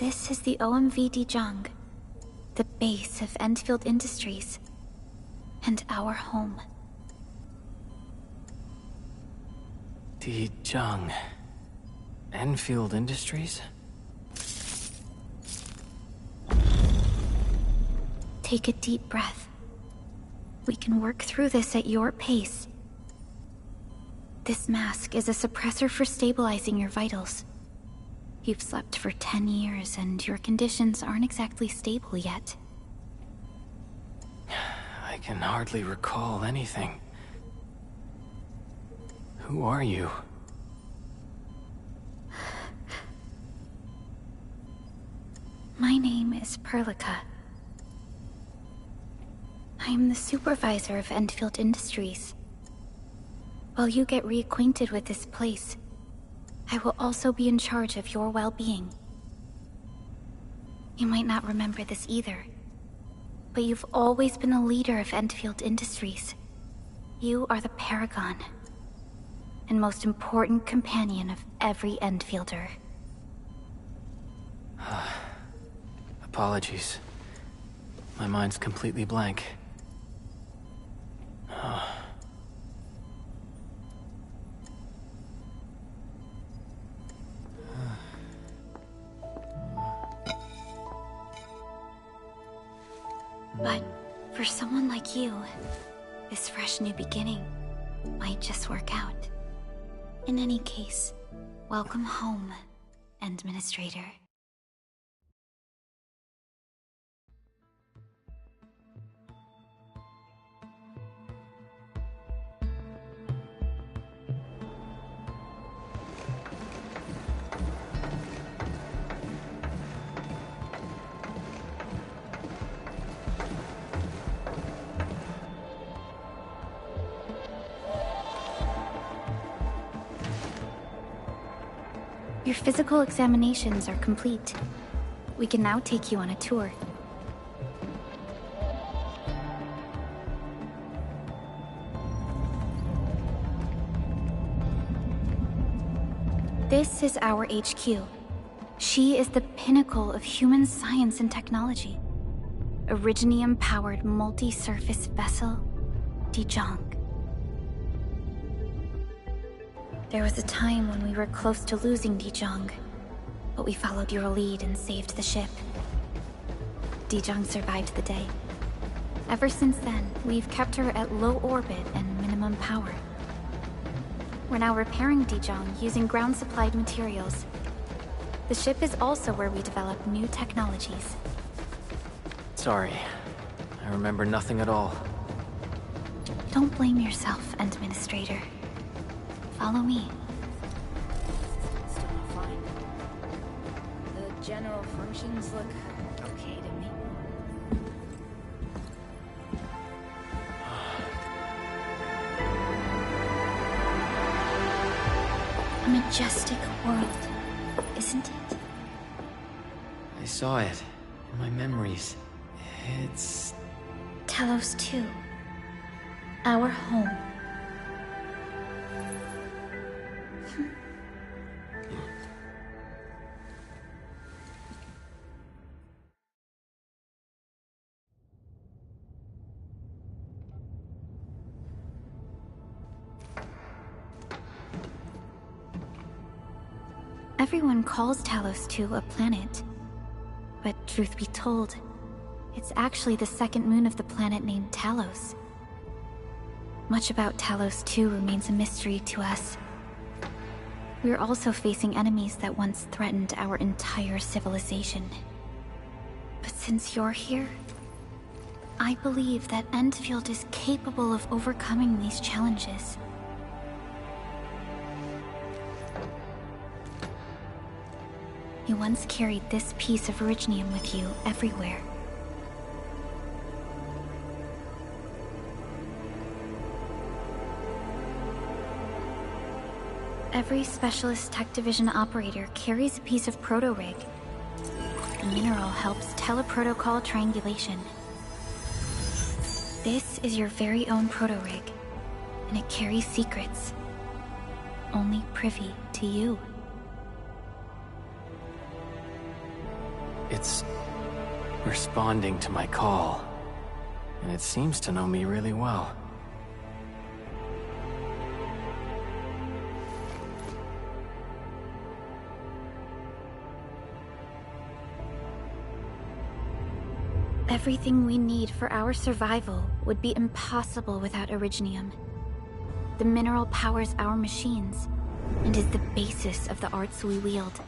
This is the OMV Dijong, the base of Endfield Industries, and our home. Dijong. Enfield Industries? Take a deep breath. We can work through this at your pace. This mask is a suppressor for stabilizing your vitals. You've slept for 10 years and your conditions aren't exactly stable yet. I can hardly recall anything. Who are you? My name is Perlica. I am the supervisor of Endfield Industries. While you get reacquainted with this place, I will also be in charge of your well-being. You might not remember this either, but you've always been a leader of Endfield Industries. You are the paragon, and most important companion of every Endfielder. Apologies. My mind's completely blank. But for someone like you, this fresh new beginning might just work out. In any case, welcome home, Administrator. Your physical examinations are complete. We can now take you on a tour. This is our HQ. She is the pinnacle of human science and technology. Originium-powered multi-surface vessel, Dijong. There was a time when we were close to losing Dijong, but we followed your lead and saved the ship. Dijong survived the day. Ever since then, we've kept her at low orbit and minimum power. We're now repairing Dijong using ground-supplied materials. The ship is also where we develop new technologies. Sorry. I remember nothing at all. Don't blame yourself, Administrator. Follow me. Still fine. The general functions look okay to me. A majestic world, isn't it? I saw it in my memories. It's... Talos 2. Our home. Everyone calls Talos 2 a planet. But truth be told, it's actually the second moon of the planet named Talos. Much about Talos 2 remains a mystery to us. We're also facing enemies that once threatened our entire civilization. But since you're here, I believe that Endfield is capable of overcoming these challenges. You once carried this piece of Originium with you everywhere. Every Specialist Tech Division operator carries a piece of proto-rig. The mineral helps teleprotocol triangulation. This is your very own proto-rig, and it carries secrets, only privy to you. It's responding to my call, and it seems to know me really well. Everything we need for our survival would be impossible without Originium. The mineral powers our machines, and is the basis of the arts we wield.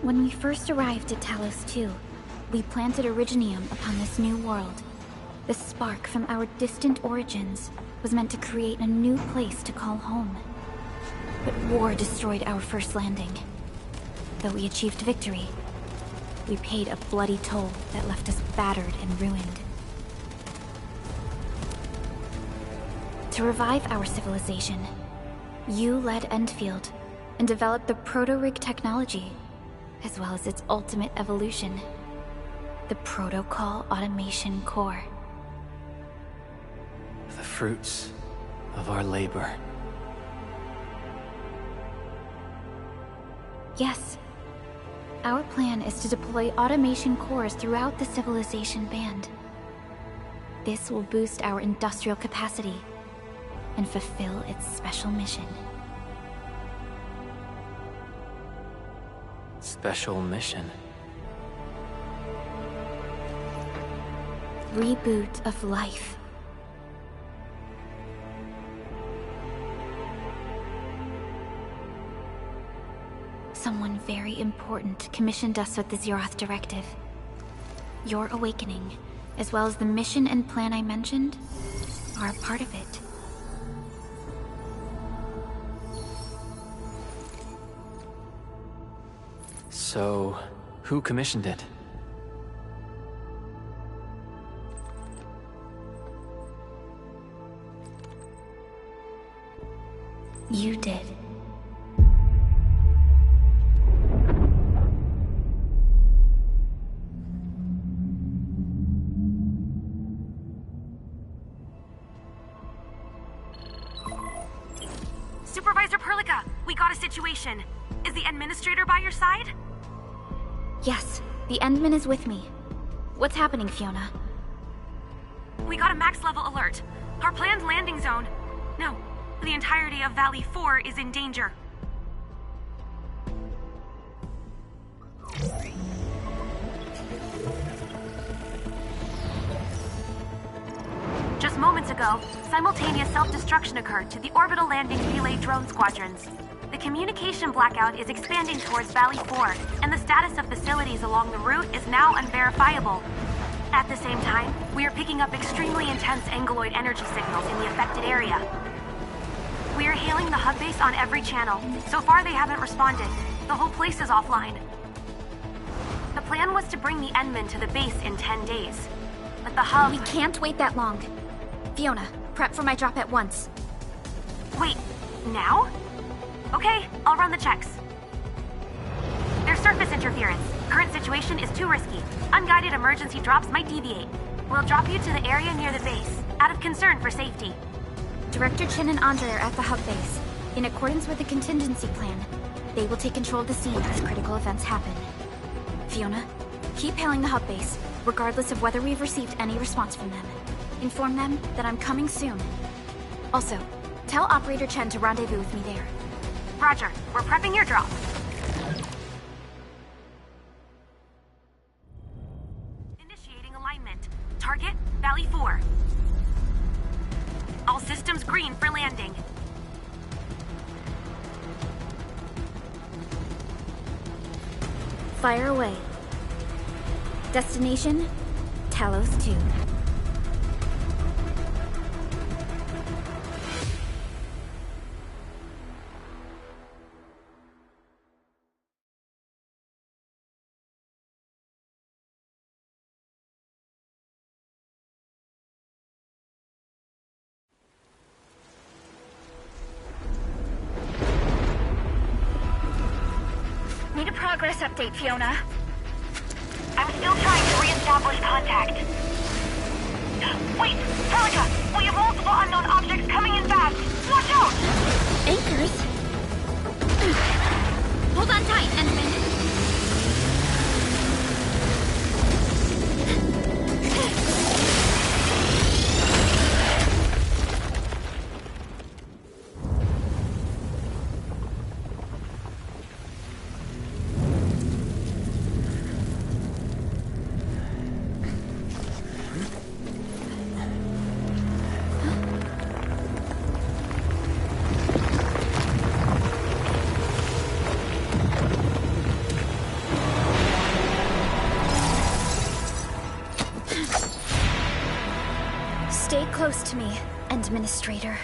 When we first arrived at Talos II, we planted Originium upon this new world. The spark from our distant origins was meant to create a new place to call home. But war destroyed our first landing. Though we achieved victory, we paid a bloody toll that left us battered and ruined. To revive our civilization, you led Endfield and developed the proto-rig technology, as well as its ultimate evolution, the Protocol Automation Core. The fruits of our labor. Yes. Our plan is to deploy automation cores throughout the civilization band. This will boost our industrial capacity and fulfill its special mission. Special mission? Reboot of life. Someone very important commissioned us with the Zeroth Directive. Your awakening, as well as the mission and plan I mentioned, are a part of it. So, who commissioned it? You did. Supervisor Perlica, we got a situation. Is the administrator by your side? Yes, the Endman is with me. What's happening, Fiona? We got a max level alert. Our planned landing zone... No, the entirety of Valley 4 is in danger. Just moments ago, simultaneous self-destruction occurred to the orbital landing relay drone squadrons. The communication blackout is expanding towards Valley 4, and the status of facilities along the route is now unverifiable. At the same time, we are picking up extremely intense angeloid energy signals in the affected area. We are hailing the hub base on every channel. So far, they haven't responded. The whole place is offline. The plan was to bring the Endman to the base in 10 days. But the hub... We can't wait that long. Fiona, prep for my drop at once. Wait, now? Okay, I'll run the checks. There's surface interference. Current situation is too risky. Unguided emergency drops might deviate. We'll drop you to the area near the base, out of concern for safety. Director Chen and Andre are at the hub base. In accordance with the contingency plan, they will take control of the scene as critical events happen. Fiona, keep hailing the hub base, regardless of whether we've received any response from them. Inform them that I'm coming soon. Also, tell Operator Chen to rendezvous with me there. Roger, we're prepping your drop. Initiating alignment. Target, Valley 4. All systems green for landing. Fire away. Destination, Talos 2. Need a progress update, Fiona. I'm still trying to re-establish contact. Wait, Perlica! We have multiple unknown objects coming in fast! Watch out! Anchors? Hold on tight, Endman. close to me, Administrator.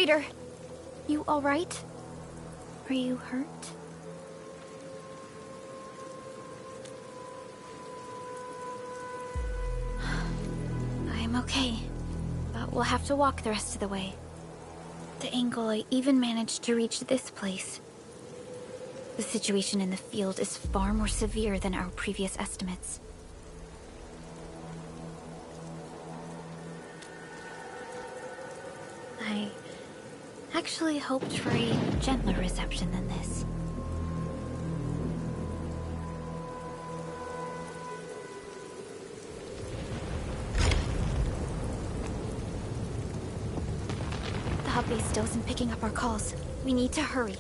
Operator! You alright? Are you hurt? I'm okay, but we'll have to walk the rest of the way. The angle I even managed to reach this place. The situation in the field is far more severe than our previous estimates. I actually hoped for a gentler reception than this. The hub base still isn't picking up our calls. We need to hurry.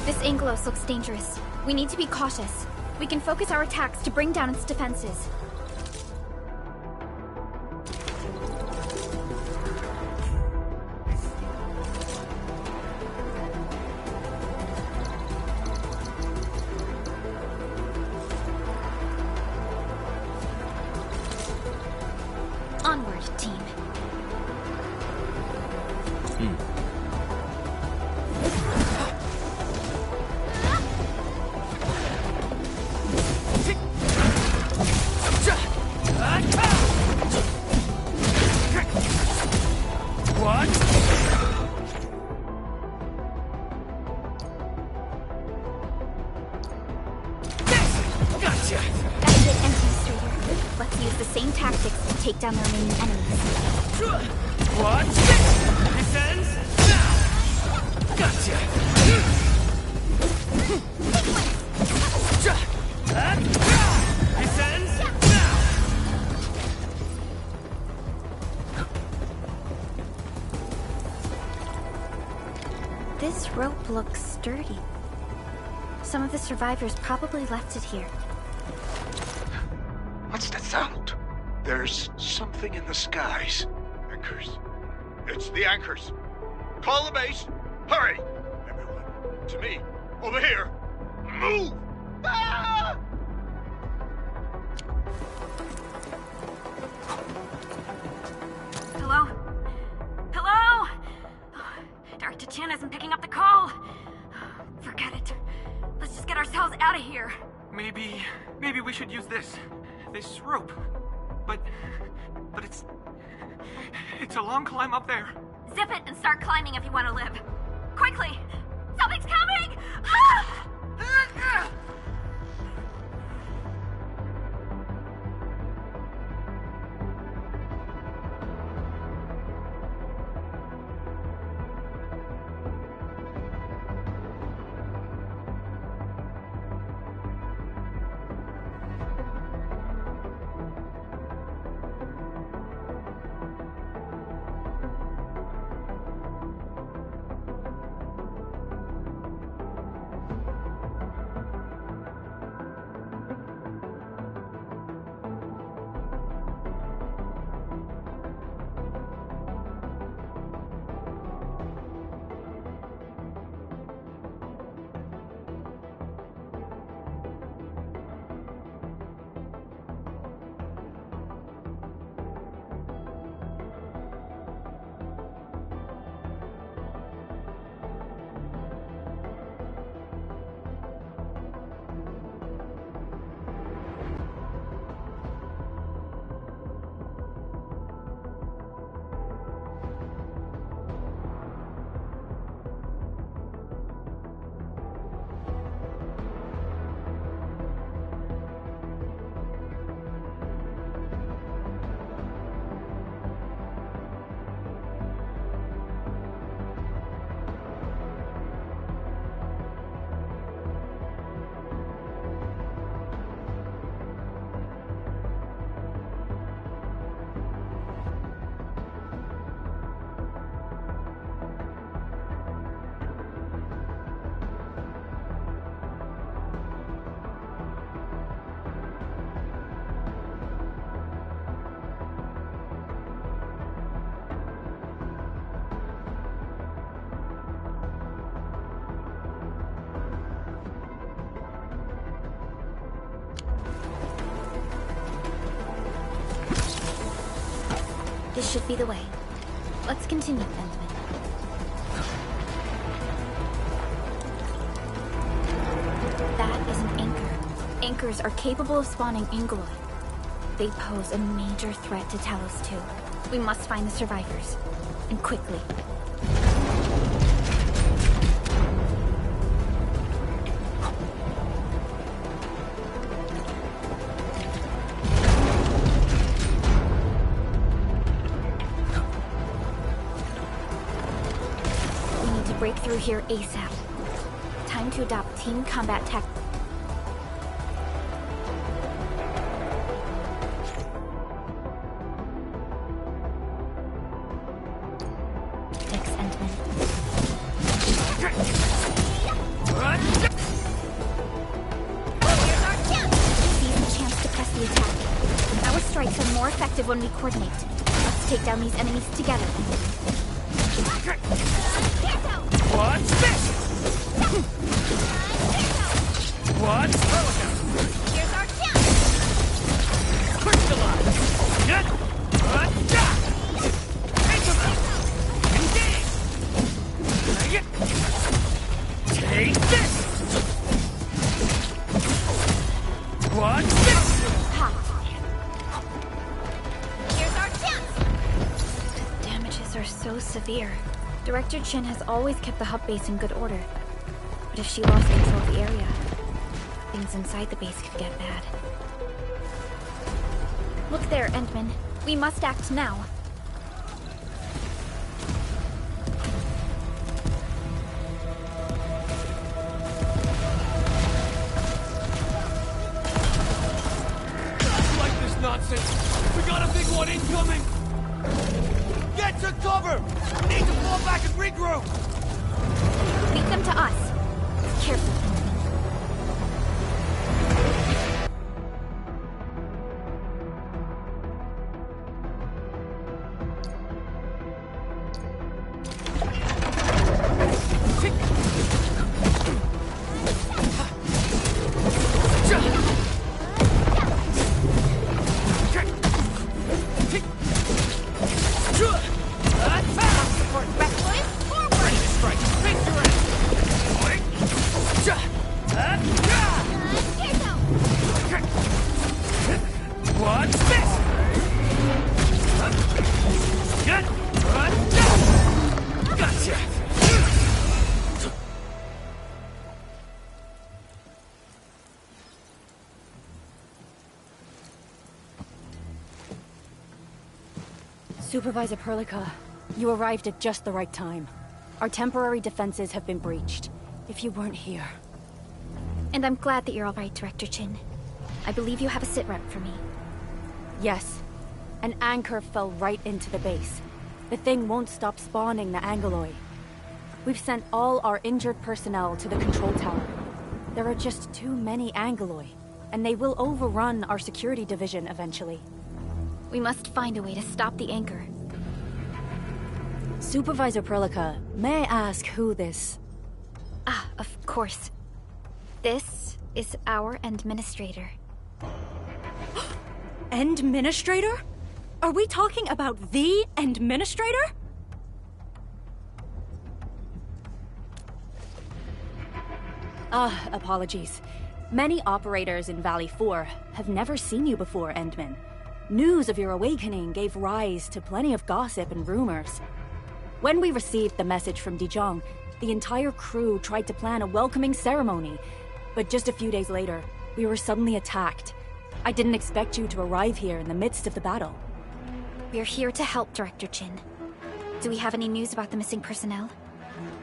This Angelos looks dangerous. We need to be cautious. We can focus our attacks to bring down its defenses. Onward, team. Take down the remaining enemies. What? This ends now! Gotcha! This ends now! This rope looks sturdy. Some of the survivors probably left it here. What's that sound? There's something in the skies. Anchors. It's the anchors. Call the base. Hurry! Everyone, to me. Over here. Move! Ah! Hello? Hello? Director Chan isn't picking up the call. Forget it. Let's just get ourselves out of here. Maybe we should use this rope. But it's a long climb up there. Zip it and start climbing if you want to live. Quickly! Something's coming! Ah! This should be the way. Let's continue, Endman. That is an anchor. Anchors are capable of spawning Angeloi. They pose a major threat to Talos 2. We must find the survivors. And quickly. Break through here ASAP. Time to adopt team combat tactics. Thanks, Endman. Seize the chance to press the attack. Our strikes are more effective when we coordinate. Let's take down these enemies together. What's this? What's Here's our chance! crystallized? Get! Take this! What's this? Here's our chance! The damages are so severe. Director Chin has always kept the hub base in good order. But if she lost control of the area, things inside the base could get bad. Look there, Endman. We must act now. Like this nonsense. We got a big one incoming. Get to cover! Need to fall back and regroup! Lead them to us. Careful. What's this? Get! Gotcha! Supervisor Perlica, you arrived at just the right time. Our temporary defenses have been breached. If you weren't here... And I'm glad that you're all right, Director Chin. I believe you have a sit rep for me. Yes. An anchor fell right into the base. The thing won't stop spawning the Angoloi. We've sent all our injured personnel to the control tower. There are just too many Angoloi, and they will overrun our security division eventually. We must find a way to stop the anchor. Supervisor Perlica, may I ask who this... Ah, of course. This is our administrator. Administrator? Are we talking about the administrator? Apologies. Many operators in Valley 4 have never seen you before, Endman. News of your awakening gave rise to plenty of gossip and rumors. When we received the message from Dijong, the entire crew tried to plan a welcoming ceremony, but just a few days later, we were suddenly attacked. I didn't expect you to arrive here in the midst of the battle. We're here to help, Director Chin. Do we have any news about the missing personnel?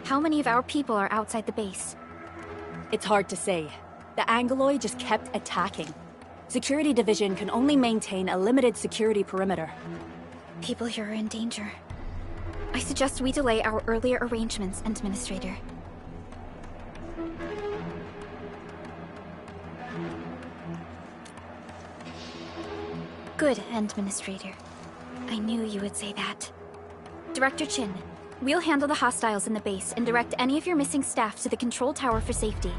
How many of our people are outside the base? It's hard to say. The Angoloi just kept attacking. Security Division can only maintain a limited security perimeter. People here are in danger. I suggest we delay our earlier arrangements, Administrator. Good, Administrator. I knew you would say that. Director Chin, we'll handle the hostiles in the base and direct any of your missing staff to the control tower for safety.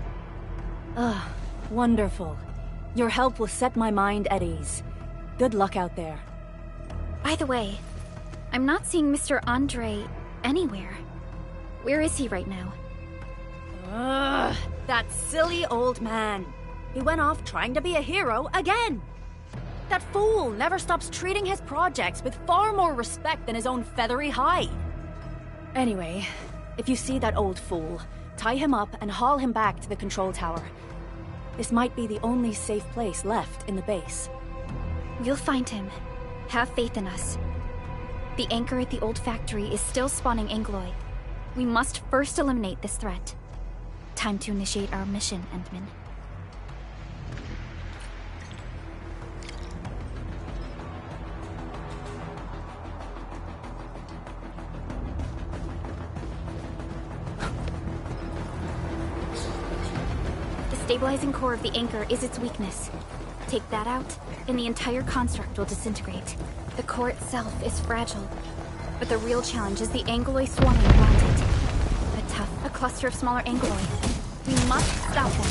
Wonderful. Your help will set my mind at ease. Good luck out there. By the way, I'm not seeing Mr. Andre anywhere. Where is he right now? That silly old man. He went off trying to be a hero again. That fool never stops treating his projects with far more respect than his own feathery hide. Anyway, if you see that old fool, tie him up and haul him back to the control tower. This might be the only safe place left in the base. We'll find him. Have faith in us. The anchor at the old factory is still spawning Angoloi. We must first eliminate this threat. Time to initiate our mission, Endman. stabilizing core of the anchor is its weakness. Take that out, and the entire construct will disintegrate. The core itself is fragile, but the real challenge is the anguloi swarming around it. A cluster of smaller anguloi. We must stop them.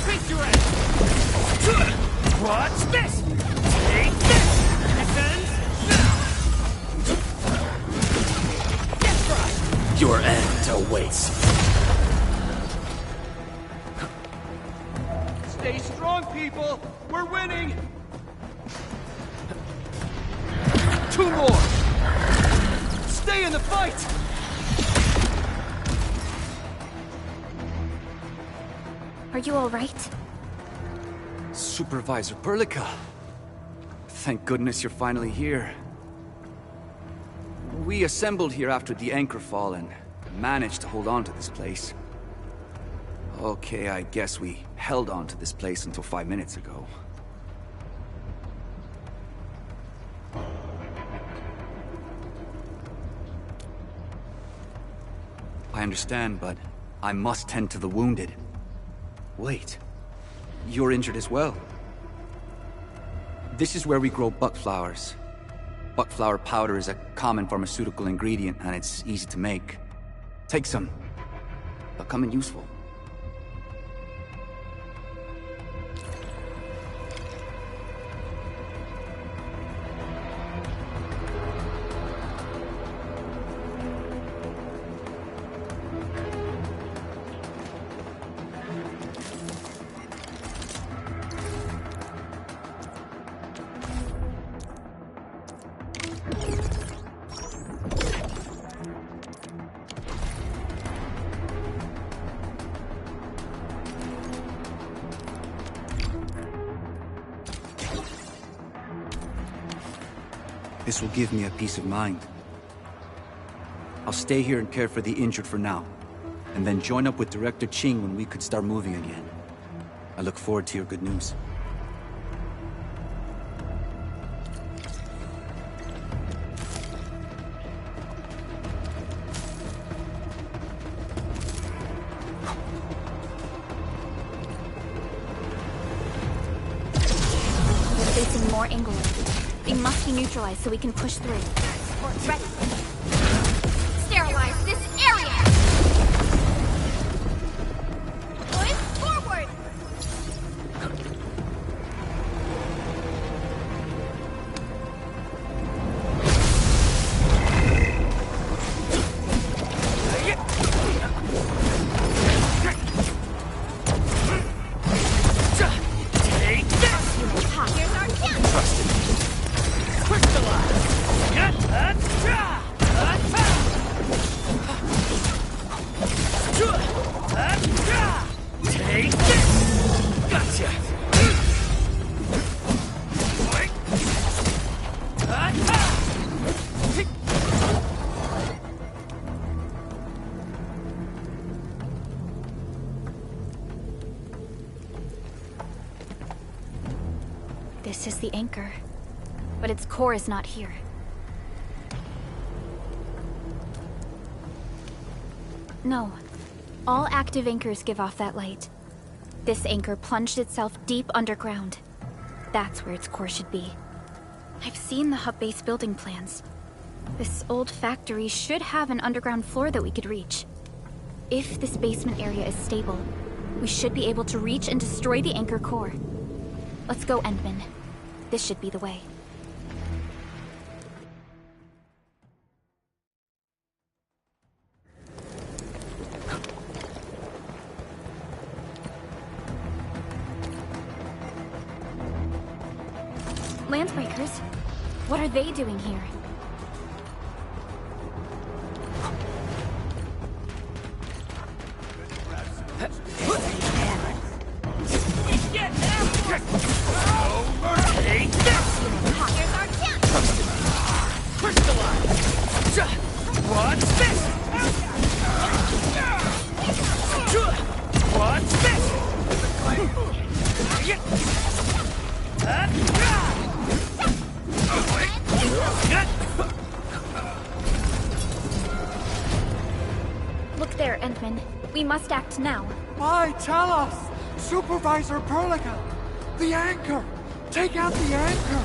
Face your ass! Watch this! Take this! This ends now! Get fried! Your end awaits. Stay strong, people! We're winning! 2 more! Stay in the fight! Are you all right? Supervisor Perlica. Thank goodness you're finally here. We assembled here after the anchor fall and managed to hold on to this place. Okay, I guess we held on to this place until 5 minutes ago. I understand, but I must tend to the wounded. Wait, you're injured as well. This is where we grow buckflowers. Buckflower powder is a common pharmaceutical ingredient, and it's easy to make. Take some. They'll come in useful. This will give me a peace of mind. I'll stay here and care for the injured for now, and then join up with Director Ching when we could start moving again. I look forward to your good news. We're facing more anguloi. They must be neutralized so we can push through. Ready. Sterilize this area! Push forward! Take this! Here's our chance! Trusted. Crystallize! Take this! Gotcha! This is the anchor, but its core is not here. No. All active anchors give off that light. This anchor plunged itself deep underground. That's where its core should be. I've seen the hub base building plans. This old factory should have an underground floor that we could reach. If this basement area is stable, we should be able to reach and destroy the anchor core. Let's go, Endman. This should be the way. Landbreakers? What are they doing here? Take this! Here's our chance! Crystallize! What's this? What's this? Endman. We must act now. Why, tell us! Supervisor Perlica! The anchor! Take out the anchor!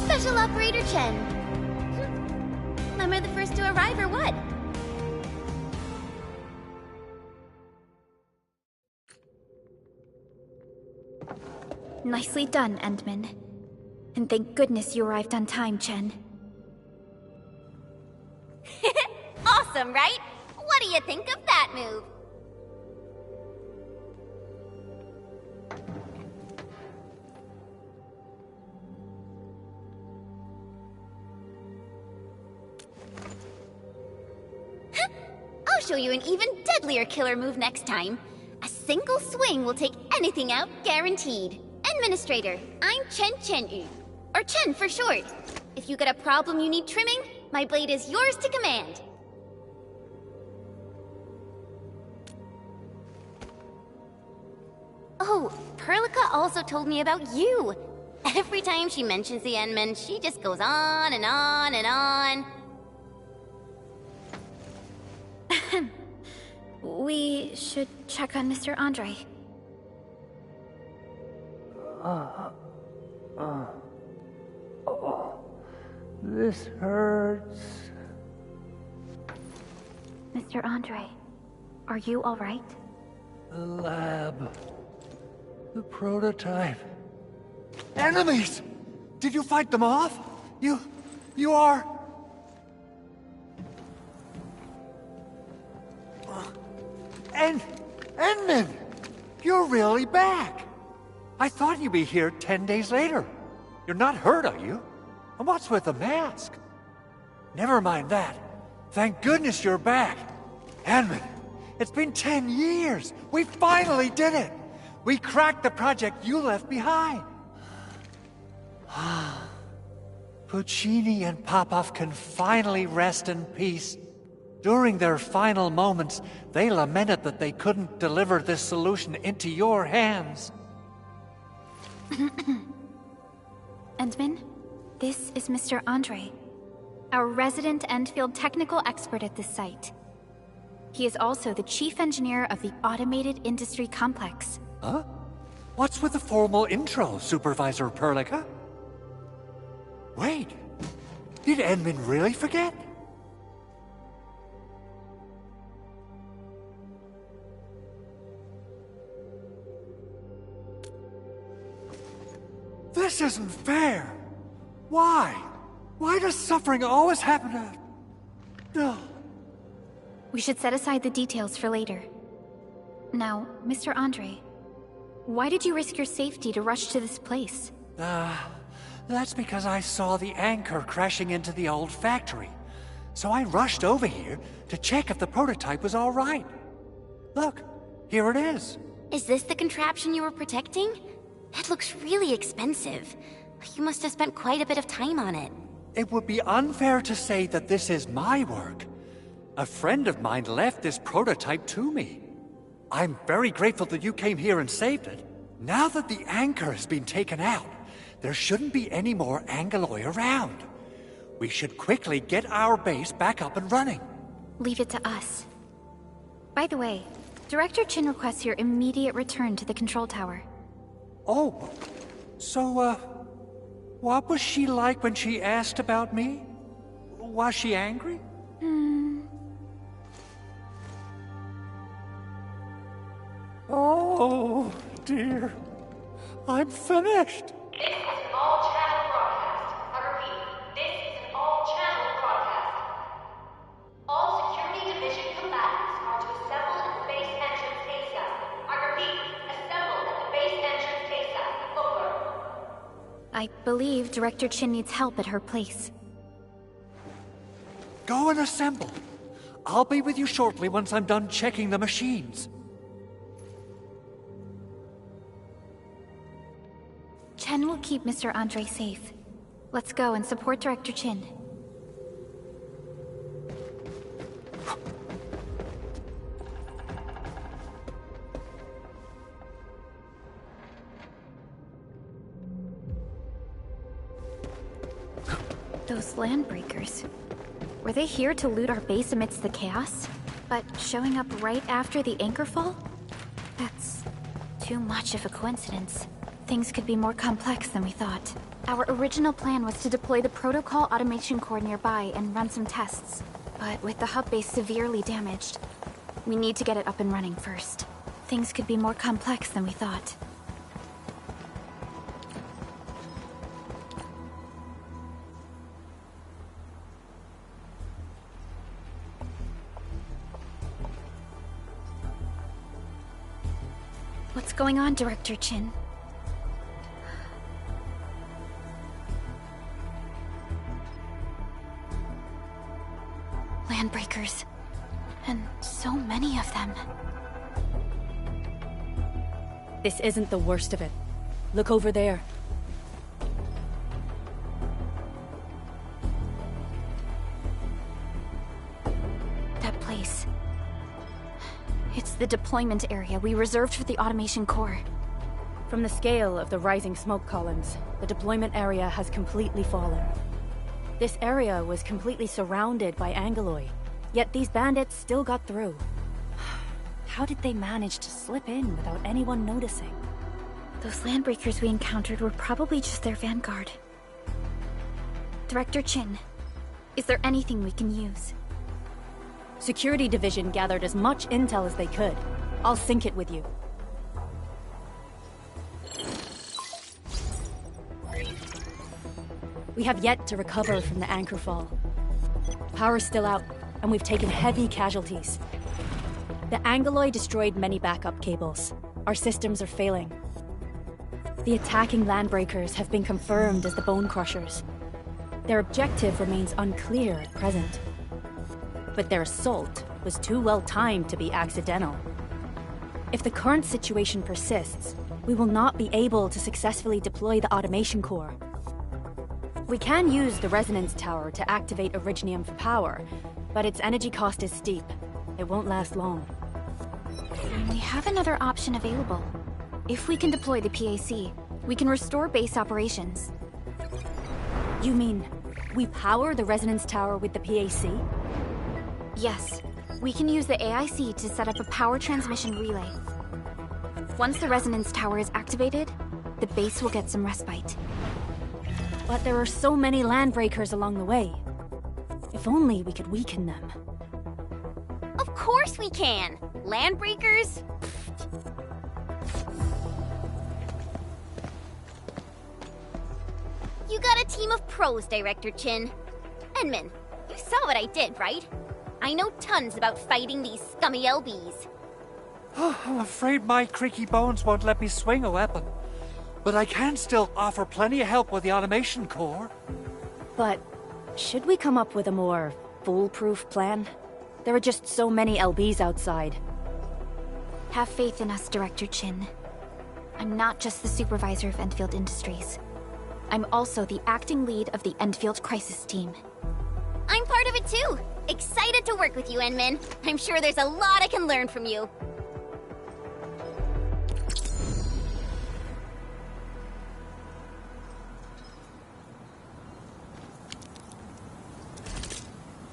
Special Operator Chen. Am I the first to arrive or what? Nicely done, Endman. And thank goodness you arrived on time, Chen. Awesome, right? What do you think of that move? I'll show you an even deadlier killer move next time. A single swing will take anything out, guaranteed. Administrator, I'm Chen Chen-yu. Or Chen for short. If you got a problem you need trimming, my blade is yours to command. Oh, Perlica also told me about you. Every time she mentions the Endman, she just goes on and on and on. We should check on Mr. Andre. This hurts. Mr. Andre, are you all right? The lab. The prototype. Enemies! Did you fight them off? You are... Endman! You're really back! I thought you'd be here 10 days later. You're not hurt, are you? And what's with the mask? Never mind that. Thank goodness you're back. Endman, it's been 10 years. We finally did it. We cracked the project you left behind. Puccini and Popov can finally rest in peace. During their final moments, they lamented that they couldn't deliver this solution into your hands. Endman, this is Mr. Andre, our resident Endfield technical expert at this site. He is also the chief engineer of the Automated Industry Complex. Huh? What's with the formal intro, Supervisor Perlica? Wait, did Endman really forget? This isn't fair! Why? Why does suffering always happen to... No. We should set aside the details for later. Now, Mr. Andre, why did you risk your safety to rush to this place? That's because I saw the anchor crashing into the old factory. So I rushed over here to check if the prototype was all right. Look, here it is. Is this the contraption you were protecting? It looks really expensive. You must have spent quite a bit of time on it. It would be unfair to say that this is my work. A friend of mine left this prototype to me. I'm very grateful that you came here and saved it. Now that the anchor has been taken out, there shouldn't be any more Angeloi around. We should quickly get our base back up and running. Leave it to us. By the way, Director Chin requests your immediate return to the control tower. Oh, so, what was she like when she asked about me? Was she angry? Oh, dear. I'm finished. This is an all-channel broadcast. I repeat, this is an all-channel broadcast. All security division combatants are to assemble at the base entrance ASAP. I repeat, assemble at the base entrance ASAP. Over. I believe Director Chin needs help at her place. Go and assemble. I'll be with you shortly once I'm done checking the machines. Chen will keep Mr. Andre safe. Let's go and support Director Chin. Those landbreakers. Were they here to loot our base amidst the chaos? But showing up right after the anchor fall? That's too much of a coincidence. Things could be more complex than we thought. Our original plan was to deploy the protocol automation core nearby and run some tests. But with the hub base severely damaged, we need to get it up and running first. Things could be more complex than we thought. What's going on, Director Chin? Landbreakers. And so many of them. This isn't the worst of it. Look over there. That place. It's the deployment area we reserved for the automation core. From the scale of the rising smoke columns, the deployment area has completely fallen. This area was completely surrounded by Angeloi, yet these bandits still got through. How did they manage to slip in without anyone noticing? Those landbreakers we encountered were probably just their vanguard. Director Chin, is there anything we can use? Security Division gathered as much intel as they could. I'll sync it with you. We have yet to recover from the anchor fall. Power's still out, and we've taken heavy casualties. The Angeloi destroyed many backup cables. Our systems are failing. The attacking landbreakers have been confirmed as the Bone Crushers. Their objective remains unclear at present. But their assault was too well timed to be accidental. If the current situation persists, we will not be able to successfully deploy the automation core. We can use the resonance tower to activate Originium for power, but its energy cost is steep. It won't last long. We have another option available. If we can deploy the PAC, we can restore base operations. You mean, we power the resonance tower with the PAC? Yes. We can use the AIC to set up a power transmission relay. Once the resonance tower is activated, the base will get some respite. But there are so many landbreakers along the way. If only we could weaken them. Of course we can! Landbreakers? You got a team of pros, Director Chin. Edmund, you saw what I did, right? I know tons about fighting these scummy LBs. I'm afraid my creaky bones won't let me swing a weapon. But I can still offer plenty of help with the automation core. But should we come up with a more foolproof plan? There are just so many LBs outside. Have faith in us, Director Chin. I'm not just the supervisor of Endfield Industries. I'm also the acting lead of the Endfield crisis team. I'm part of it too. Excited to work with you, Enmin. I'm sure there's a lot I can learn from you.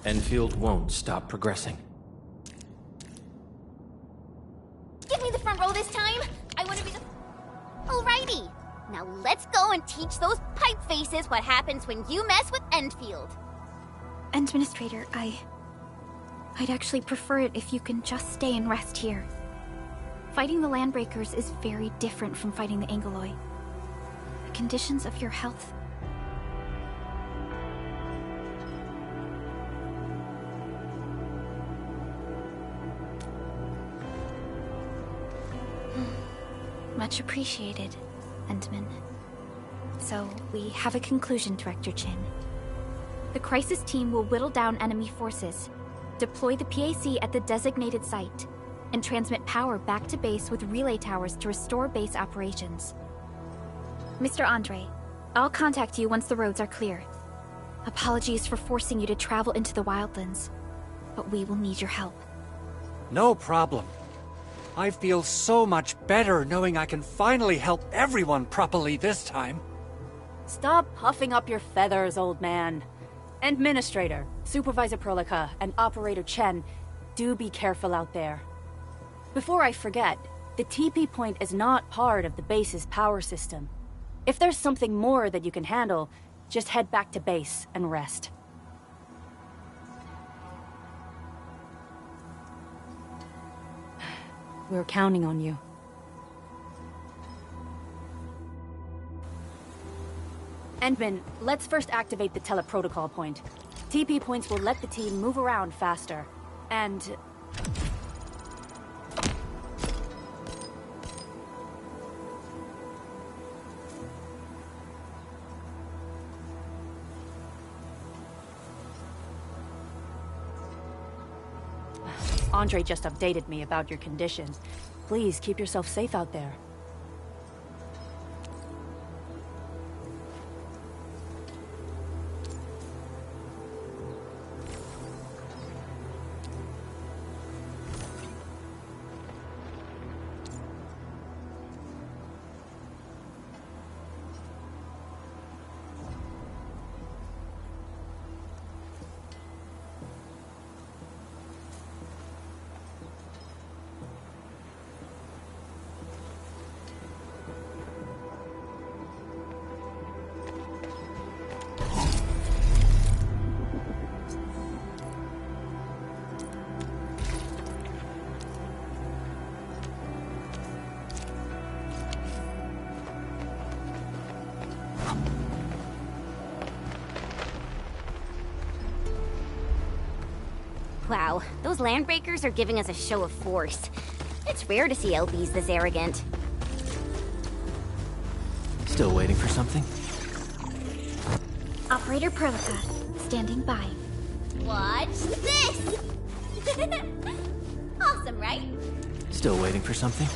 Enfield won't stop progressing. Give me the front row this time. I want to be the... Alrighty. Now let's go and teach those pipe faces what happens when you mess with Endfield. Administrator, I'd actually prefer it if you can just stay and rest here. Fighting the Landbreakers is very different from fighting the Angeloi. The conditions of your health... Much appreciated, Endman. So, we have a conclusion, Director Chin. The crisis team will whittle down enemy forces, deploy the PAC at the designated site, and transmit power back to base with relay towers to restore base operations. Mr. Andre, I'll contact you once the roads are clear. Apologies for forcing you to travel into the wildlands, but we will need your help. No problem. I feel so much better knowing I can finally help everyone properly this time. Stop puffing up your feathers, old man. Administrator, Supervisor Prolica, and Operator Chen, do be careful out there. Before I forget, the TP point is not part of the base's power system. If there's something more that you can handle, just head back to base and rest. We're counting on you. Endman, let's first activate the teleprotocol point. TP points will let the team move around faster. And... Andre just updated me about your condition. Please keep yourself safe out there. Wow, those Landbreakers are giving us a show of force. It's rare to see LBs this arrogant. Still waiting for something? Operator Prolica, standing by. Watch this! Awesome, right? Still waiting for something?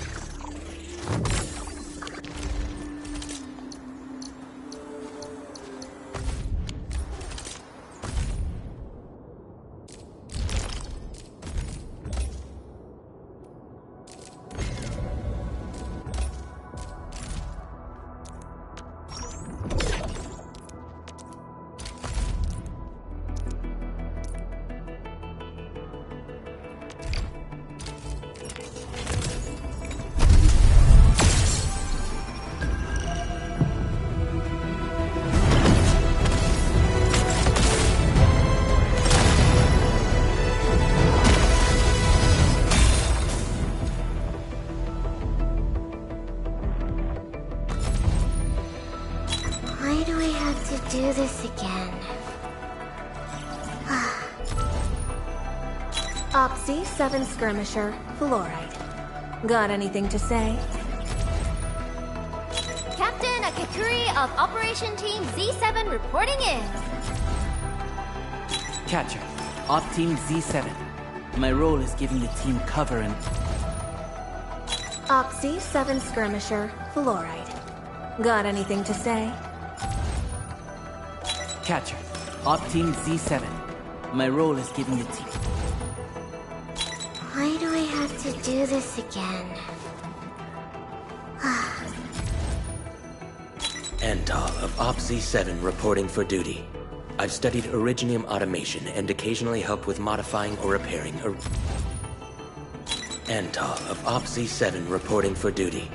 Why do I have to do this again? Opsy 7 Skirmisher, Fluoride. Got anything to say? Captain Akakuri of Operation Team Z7 reporting in. Catcher, Op Team Z7. My role is giving the team cover and... Opsy 7 Skirmisher, Fluoride. Got anything to say? Catcher. Op Team Z7. My role is giving the team... Why do I have to do this again? Antal of Op Z7 reporting for duty. I've studied originium automation and occasionally help with modifying or repairing Antal of Op Z7 reporting for duty.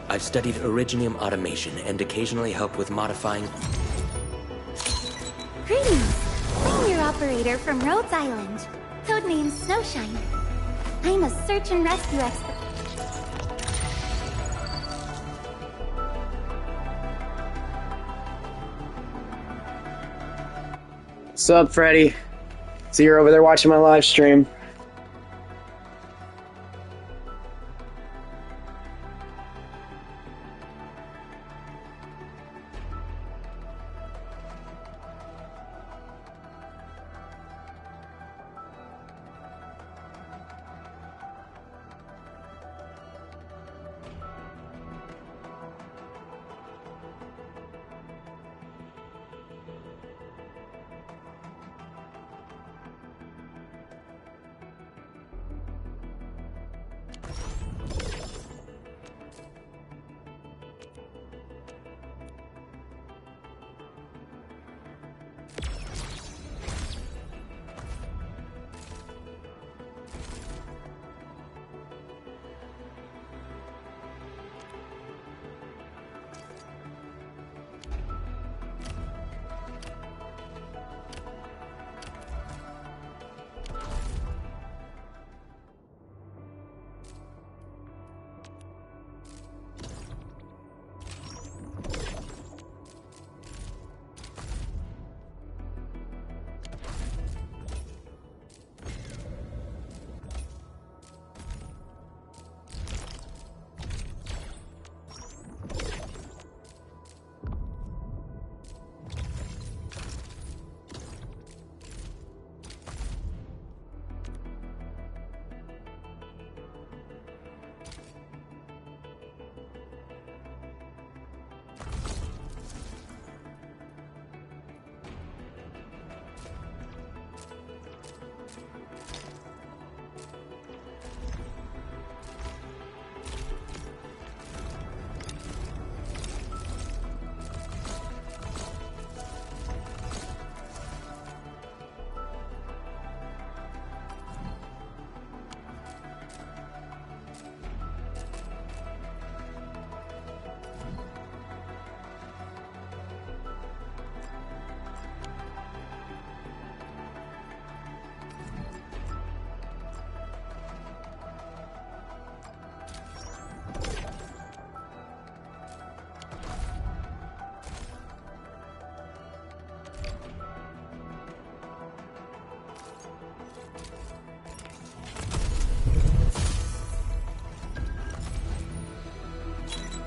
I've studied originium automation and occasionally help with modifying... Greetings! I'm your operator from Rhodes Island, codenamed Snowshine. I'm a search and rescue expert. Sup, Freddy? So you're over there watching my live stream.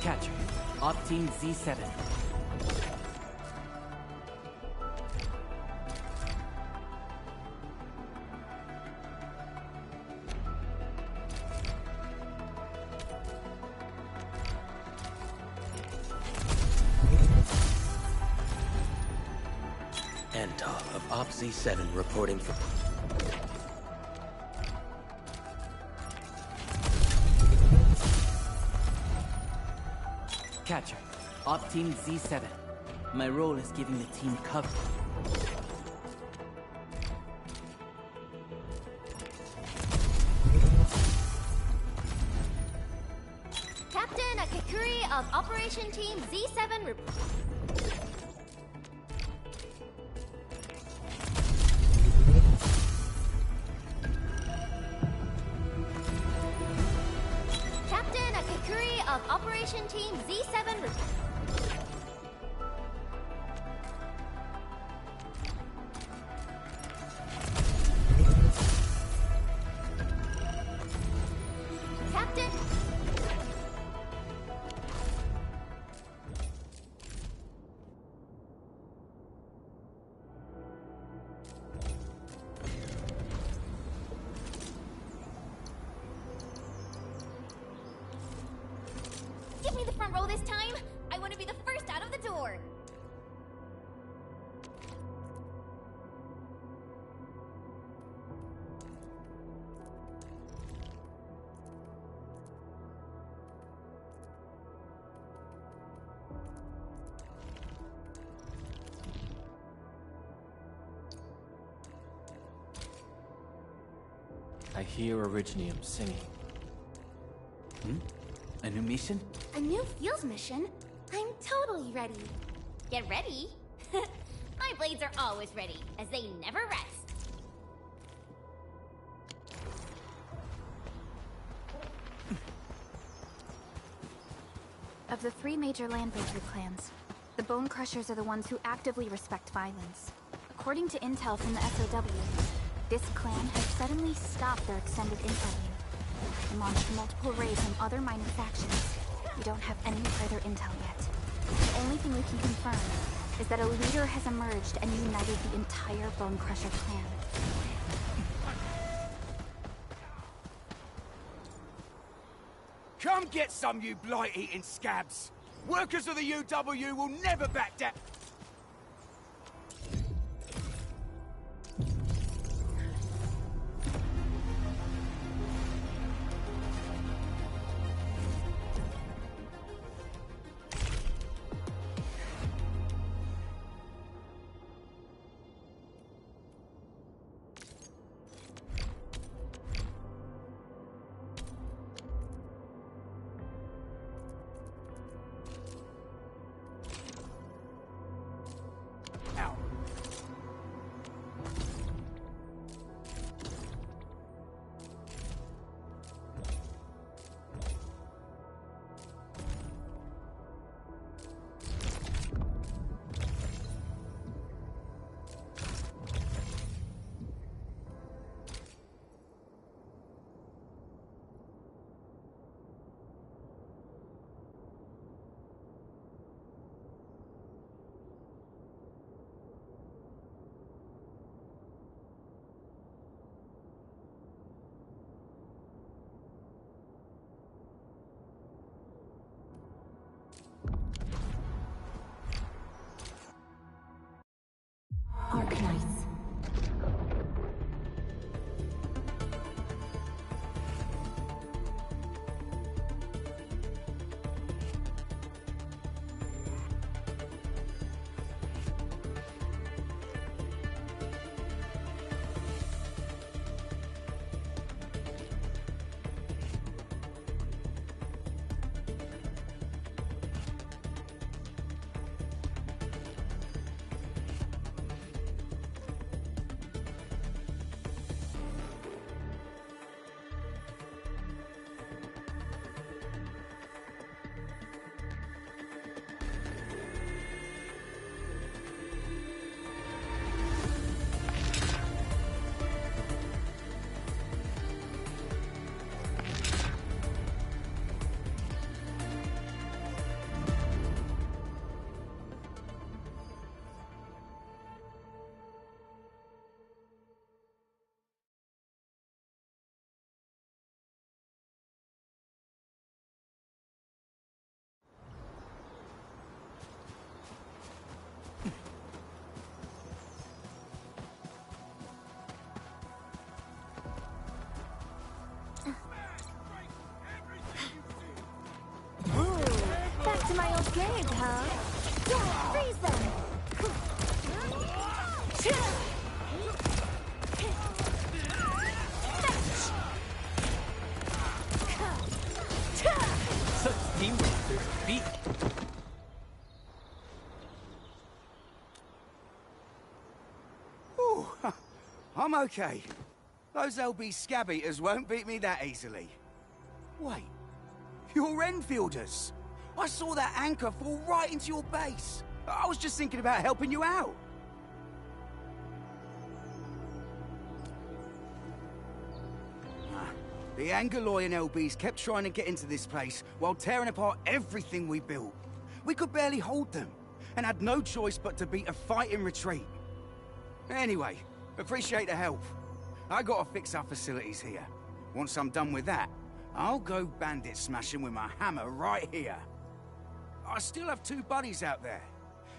Catcher. Op Team Z7. Antal of Op Z7 reporting for... Catcher. Op Team Z7. My role is giving the team cover. Captain Akakuri of Operation Team Z7 report. Captain Akakuri of Operation Team Z7 report. Captain. Give me the front row this time! I want to be the first out of the door! I hear Originium singing. A new mission? A new Fields mission? I'm totally ready. Get ready? My blades are always ready, as they never rest. Of the 3 major landbreaker clans, the Bone Crushers are the ones who actively respect violence. According to intel from the SOW, this clan has suddenly stopped their extended infighting and launched multiple raids on other minor factions. We don't have any further intel yet. The only thing we can confirm is that a leader has emerged and united the entire Bone Crusher clan. Come get some, you blight-eating scabs! Workers of the UW will never back down! Arknights. Back to my old gig, huh? Freeze them! Such teamwork, there's feet. Ooh, I'm okay. Those LB scab eaters won't beat me that easily. Wait, you're Enfielders. I saw that anchor fall right into your base. I was just thinking about helping you out. The Angaloy and LBs kept trying to get into this place while tearing apart everything we built. We could barely hold them, and had no choice but to beat a fight in retreat. Anyway, appreciate the help. I gotta fix our facilities here. Once I'm done with that, I'll go bandit smashing with my hammer right here. I still have 2 buddies out there.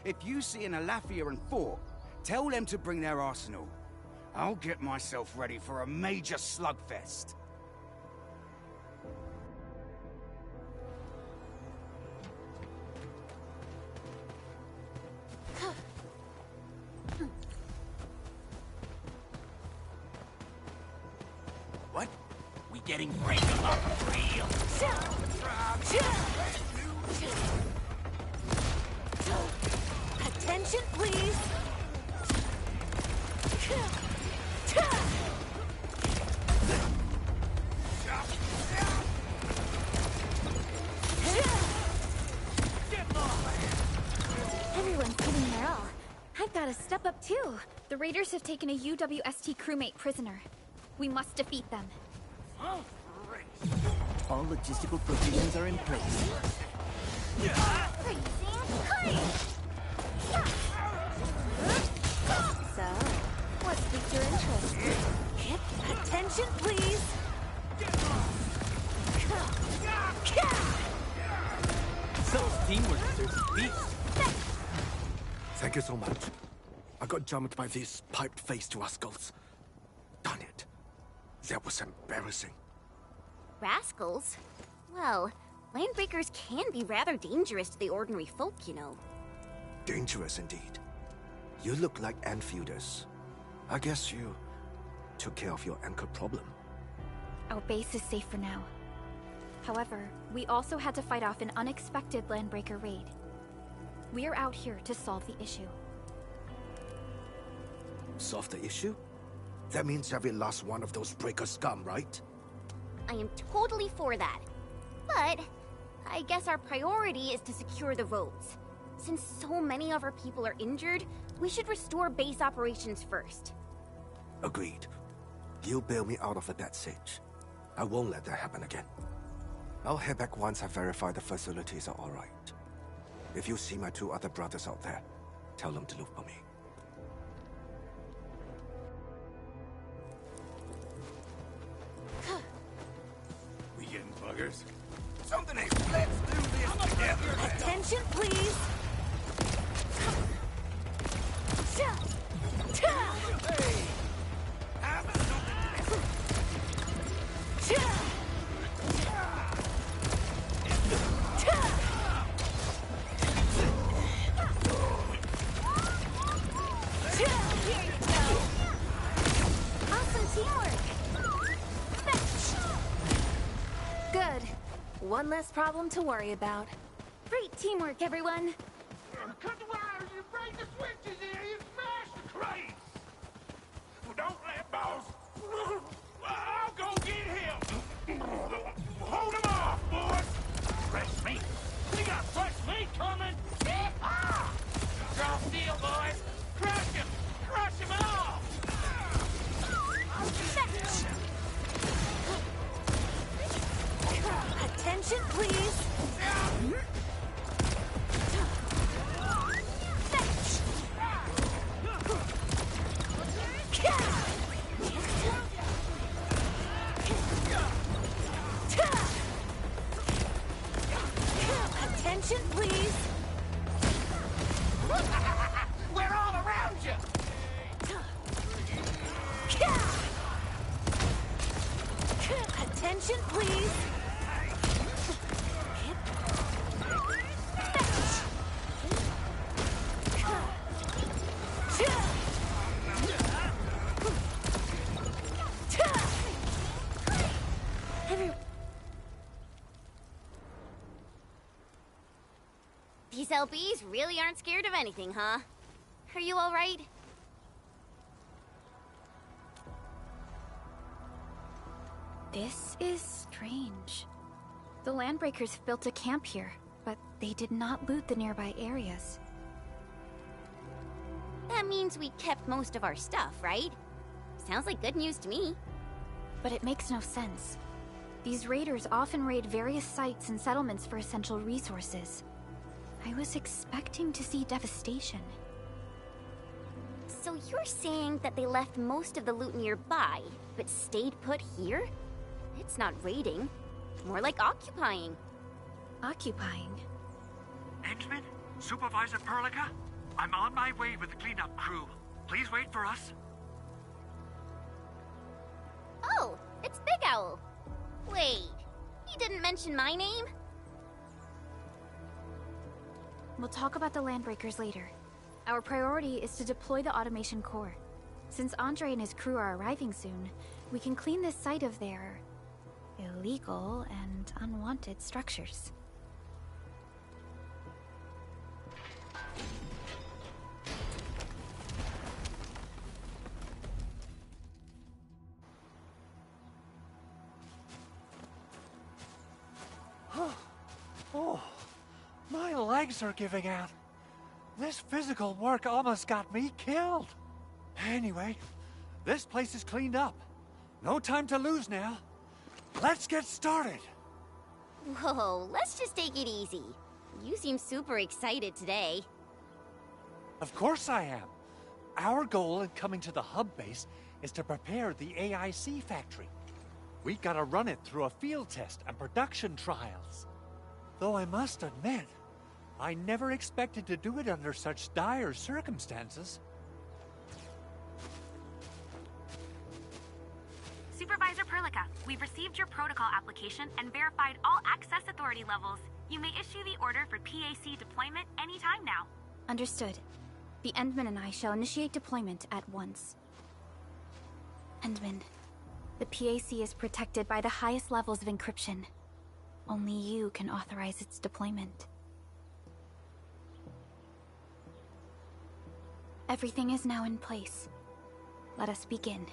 If you see an Alafia and Fort, tell them to bring their arsenal. I'll get myself ready for a major slugfest. What? getting breaking up real. Attention, please! Everyone's giving their all. I've got to step up too. The raiders have taken a UWST crewmate prisoner. We must defeat them. All logistical provisions are in place. So, what's piqued your interest? Attention, please! Such teamwork deserves a beast. Thank you so much. I got jumped by these piped-faced rascals. Darn it. That was embarrassing. Rascals? Well, landbreakers can be rather dangerous to the ordinary folk, you know. Dangerous indeed. You look like Enfielders. I guess you took care of your anchor problem. Our base is safe for now. However, we also had to fight off an unexpected landbreaker raid. We're out here to solve the issue. Solve the issue? That means every last one of those breaker scum, right? I am totally for that. But I guess our priority is to secure the roads. Since so many of our people are injured, we should restore base operations first. Agreed. You bail me out of a bad sitch. I won't let that happen again. I'll head back once I verify the facilities are alright. If you see my 2 other brothers out there, tell them to look for me. We getting buggers? Something ain't. Let's do this together. Attention, please! Hey, I'm something. Awesome teamwork! Good. One less problem to worry about. Great teamwork, everyone! Cut the wires, you break the switches here, you smash the crates! Well, don't let boss. I'll go get him! Hold him off, boys! Fresh meat! We got fresh meat coming! Ah! Draw steel, boys! Crush him! Crush him off! Attention, please! Attention, please! We're all around you! Attention, please! These LBs really aren't scared of anything, huh? Are you all right? This is strange. The Landbreakers built a camp here, but they did not loot the nearby areas. That means we kept most of our stuff, right? Sounds like good news to me. But it makes no sense. These raiders often raid various sites and settlements for essential resources. I was expecting to see devastation. So you're saying that they left most of the loot nearby, but stayed put here? It's not raiding. More like occupying. Occupying? Endman? Supervisor Perlica? I'm on my way with the cleanup crew. Please wait for us. Oh, it's Big Owl. Wait, he didn't mention my name? We'll talk about the Landbreakers later. Our priority is to deploy the automation core. Since Andre and his crew are arriving soon, we can clean this site of their illegal and unwanted structures. Oh, my legs are giving out. This physical work almost got me killed. Anyway, this place is cleaned up. No time to lose now. Let's get started. Whoa, let's just take it easy. You seem super excited today. Of course I am. Our goal in coming to the hub base is to prepare the AIC factory. We gotta run it through a field test and production trials. Though I must admit, I never expected to do it under such dire circumstances. Supervisor Perlica, we've received your protocol application and verified all access authority levels. You may issue the order for PAC deployment anytime now. Understood. The Endman and I shall initiate deployment at once. Endman, the PAC is protected by the highest levels of encryption. Only you can authorize its deployment. Everything is now in place. Let us begin.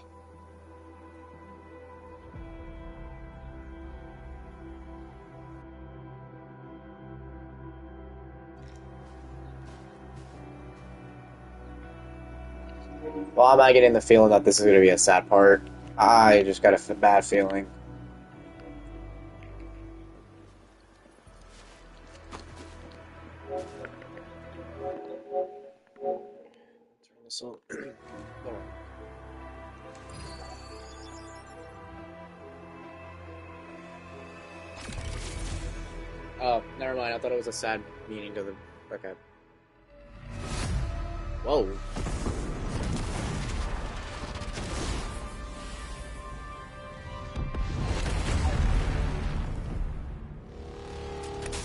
Well, I'm not getting the feeling that this is going to be a sad part. I just got a bad feeling. Turn this on. Oh, never mind. I thought it was a sad meaning to the... Okay. Whoa.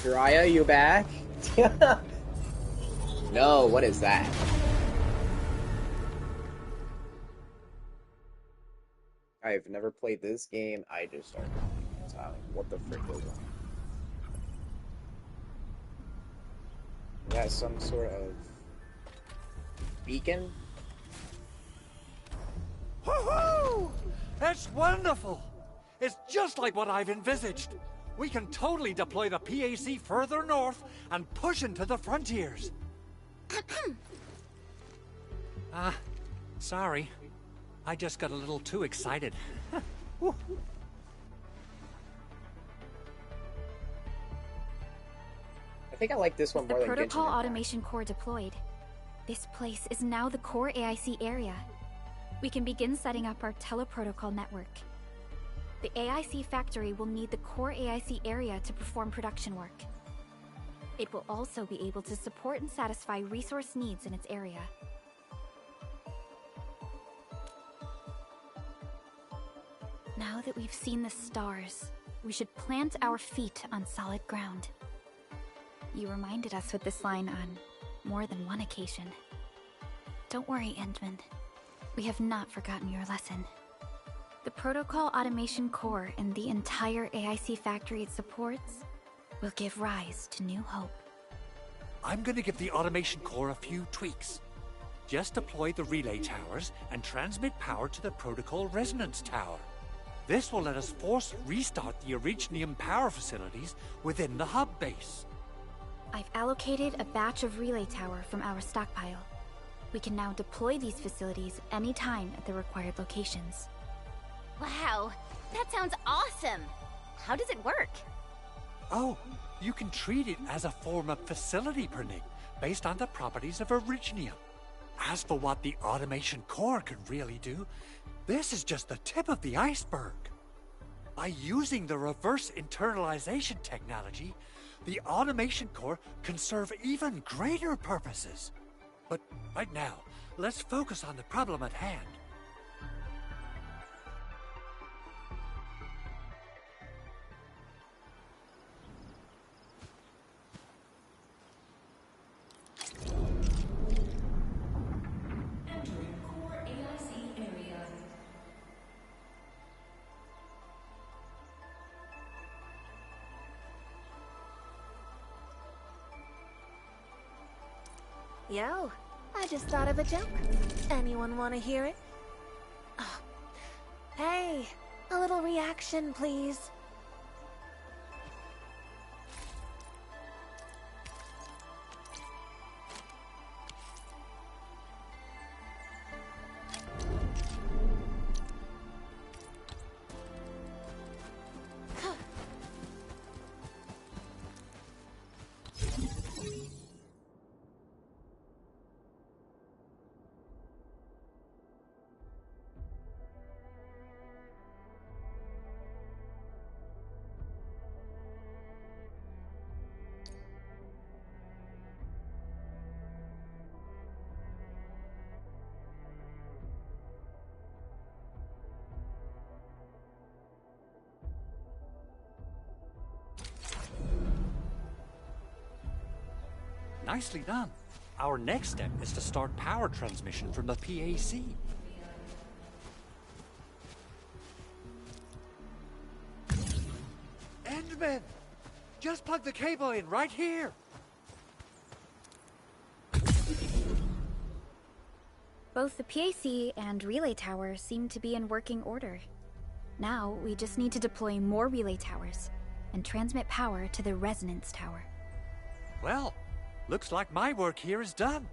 Jiraiya, you back? No, what is that? I've never played this game. I just started playing it. So what the frick goes on? Is that some sort of beacon? Woohoo! That's wonderful! It's just like what I've envisaged. We can totally deploy the PAC further north and push into the frontiers. Sorry. I just got a little too excited. I think I like this one more than Genshin The Protocol Impact. Automation Core deployed. This place is now the core AIC area. We can begin setting up our teleprotocol network. The AIC factory will need the core AIC area to perform production work. It will also be able to support and satisfy resource needs in its area. Now that we've seen the stars, we should plant our feet on solid ground. You reminded us with this line on more than one occasion. Don't worry, Endman. We have not forgotten your lesson. The Protocol Automation Core and the entire AIC factory it supports will give rise to new hope. I'm gonna give the Automation Core a few tweaks. Just deploy the relay towers and transmit power to the Protocol Resonance Tower. This will let us force restart the Originium power facilities within the hub base. I've allocated a batch of relay tower from our stockpile. We can now deploy these facilities anytime at the required locations. Wow, that sounds awesome! How does it work? Oh, you can treat it as a form of facility pernick based on the properties of Originium. As for what the Automation Core can really do, this is just the tip of the iceberg. By using the reverse internalization technology, the Automation Core can serve even greater purposes. But right now, let's focus on the problem at hand. Yo, I just thought of a joke. Anyone want to hear it? Oh. Hey, a little reaction, please. Nicely done. Our next step is to start power transmission from the PAC. Endman! Just plug the cable in right here! Both the PAC and relay tower seem to be in working order. Now, we just need to deploy more relay towers and transmit power to the resonance tower. Well, looks like my work here is done.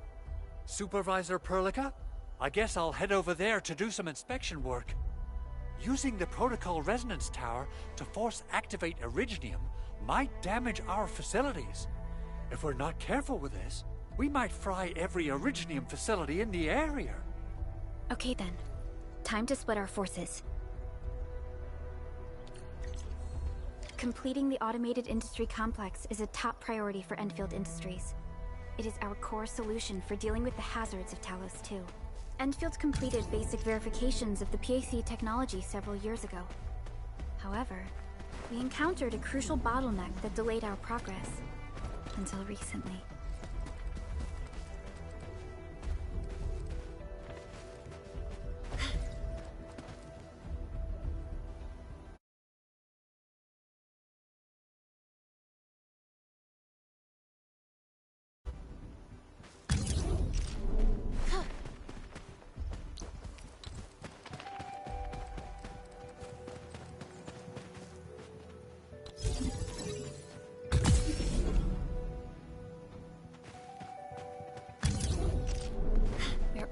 Supervisor Perlica, I guess I'll head over there to do some inspection work. Using the protocol resonance tower to force activate Originium might damage our facilities. If we're not careful with this, we might fry every Originium facility in the area. Okay then. Time to split our forces. Completing the automated industry complex is a top priority for Endfield Industries. It is our core solution for dealing with the hazards of Talos 2. Endfield completed basic verifications of the PAC technology several years ago. However, we encountered a crucial bottleneck that delayed our progress. Until recently.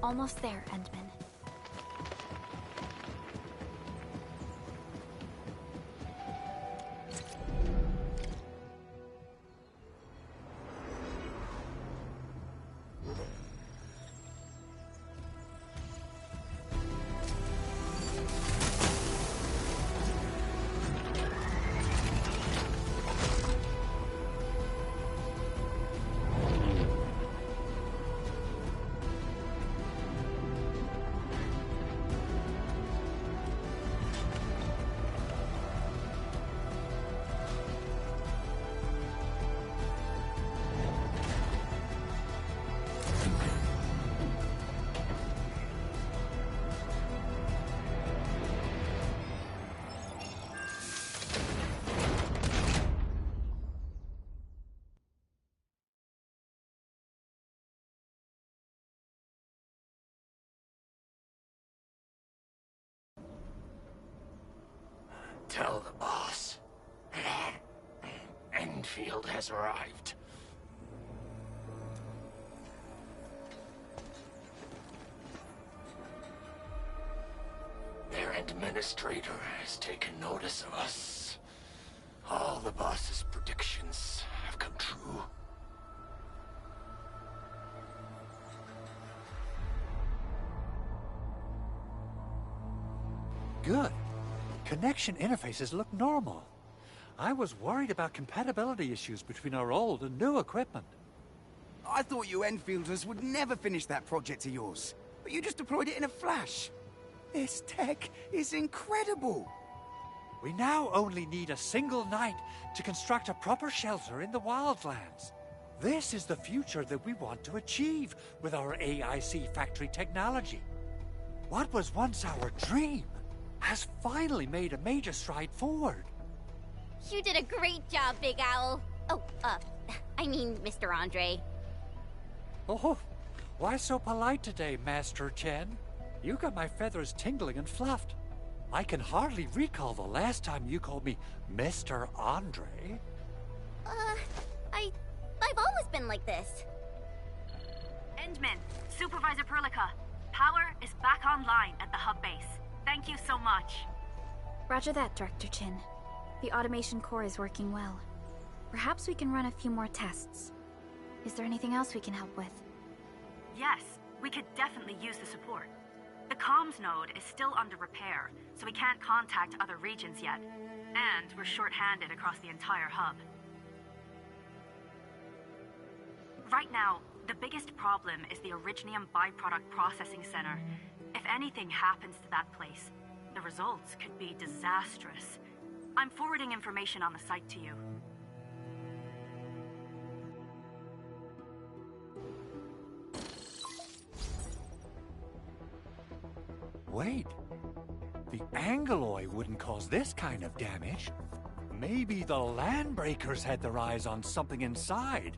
Almost there, Endman. Tell the boss. Enfield has arrived. Their administrator has taken notice of us. All the boss's predictions have come true. Good. Connection interfaces look normal. I was worried about compatibility issues between our old and new equipment. I thought you Enfielders would never finish that project of yours, but you just deployed it in a flash. This tech is incredible. We now only need a single night to construct a proper shelter in the wildlands. This is the future that we want to achieve with our AIC factory technology. What was once our dream has finally made a major stride forward. You did a great job, Big Owl. Oh, I mean, Mr. Andre. Oh, why so polite today, Master Chen? You got my feathers tingling and fluffed. I can hardly recall the last time you called me Mr. Andre. I've always been like this. Endman, Supervisor Perlica, power is back online at the hub base. Thank you so much. Roger that, Director Chin. The automation core is working well. Perhaps we can run a few more tests. Is there anything else we can help with? Yes, we could definitely use the support. The comms node is still under repair, so we can't contact other regions yet. And we're short-handed across the entire hub. Right now, the biggest problem is the Originium byproduct processing center. If anything happens to that place, the results could be disastrous. I'm forwarding information on the site to you. Wait. The Angeloy wouldn't cause this kind of damage. Maybe the Landbreakers had their eyes on something inside.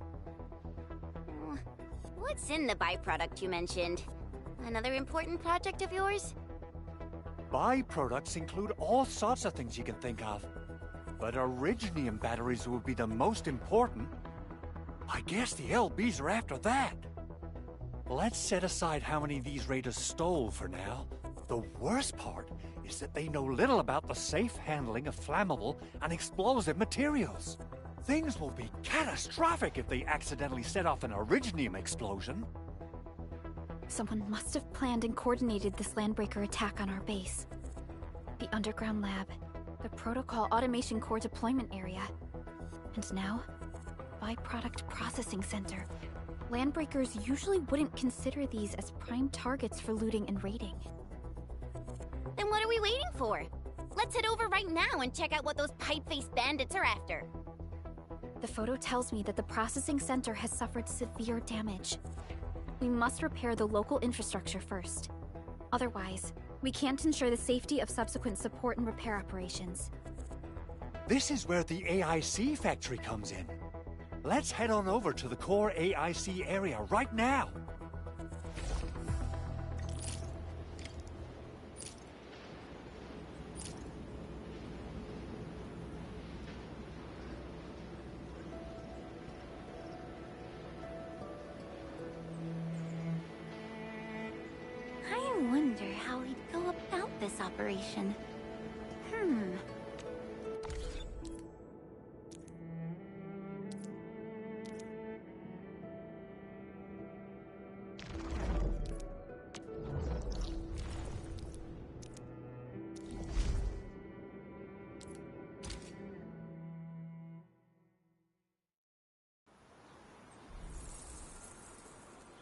What's in the byproduct you mentioned? Another important project of yours? Byproducts include all sorts of things you can think of. But Originium batteries would be the most important. I guess the LBs are after that. Let's set aside how many these raiders stole for now. The worst part is that they know little about the safe handling of flammable and explosive materials. Things will be catastrophic if they accidentally set off an Originium explosion. Someone must have planned and coordinated this Landbreaker attack on our base. The underground lab, the protocol automation core deployment area, and now, byproduct processing center. Landbreakers usually wouldn't consider these as prime targets for looting and raiding. Then what are we waiting for? Let's head over right now and check out what those pipe-faced bandits are after. The photo tells me that the processing center has suffered severe damage. We must repair the local infrastructure first. Otherwise, we can't ensure the safety of subsequent support and repair operations. This is where the AIC factory comes in. Let's head on over to the core AIC area right now. I wonder how we'd go about this operation.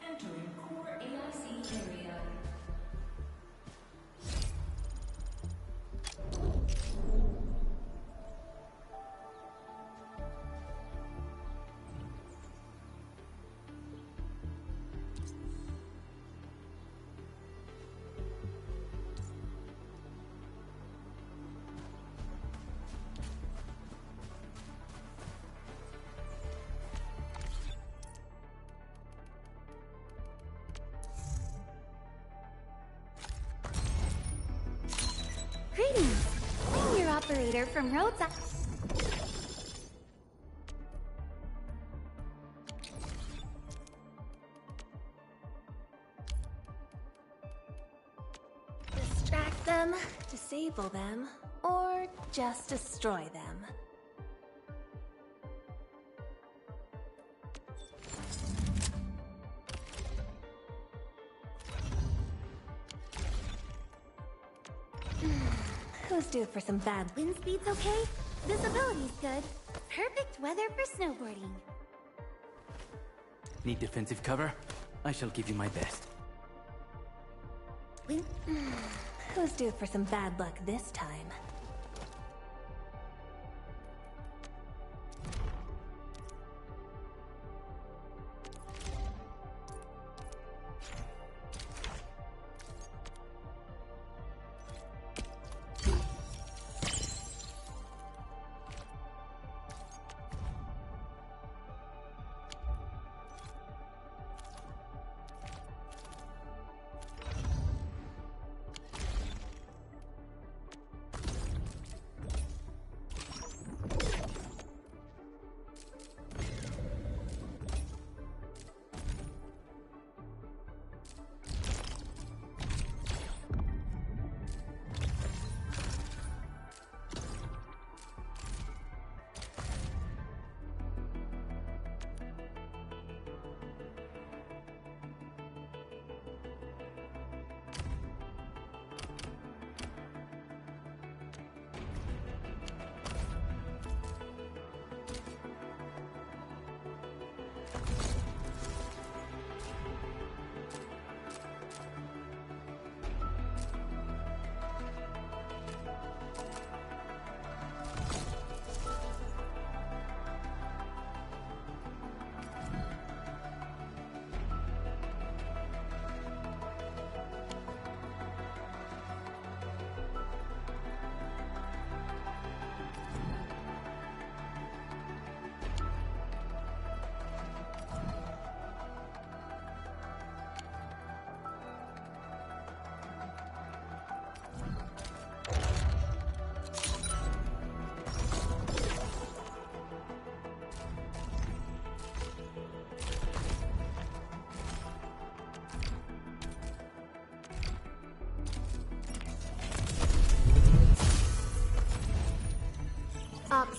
Entering core AIC area. Greetings! I'm your operator from Rhodes. Distract them, disable them, or just destroy them. Who's due for some bad... Wind speed's okay? Visibility's good. Perfect weather for snowboarding. Need defensive cover? I shall give you my best. Who's due for some bad luck this time?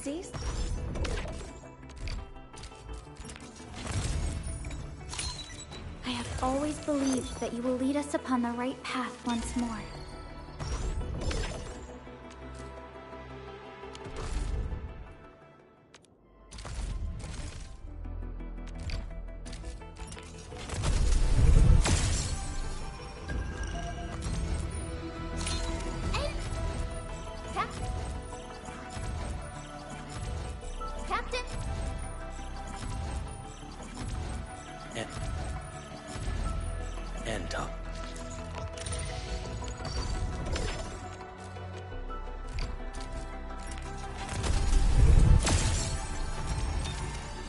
Twinsies? I have always believed that you will lead us upon the right path once more. Captain? And top.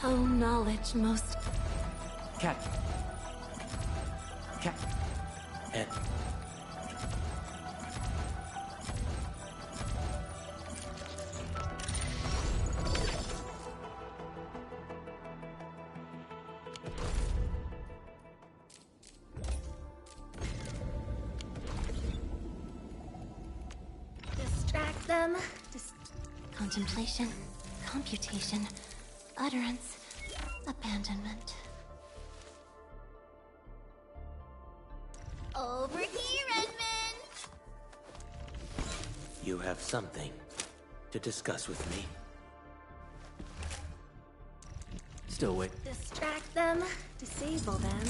Oh, knowledge most... Captain. And Distract them. Contemplation, computation, utterance, abandonment. Over here, Edmund! you have something to discuss with me. Still wait. Distract them, disable them,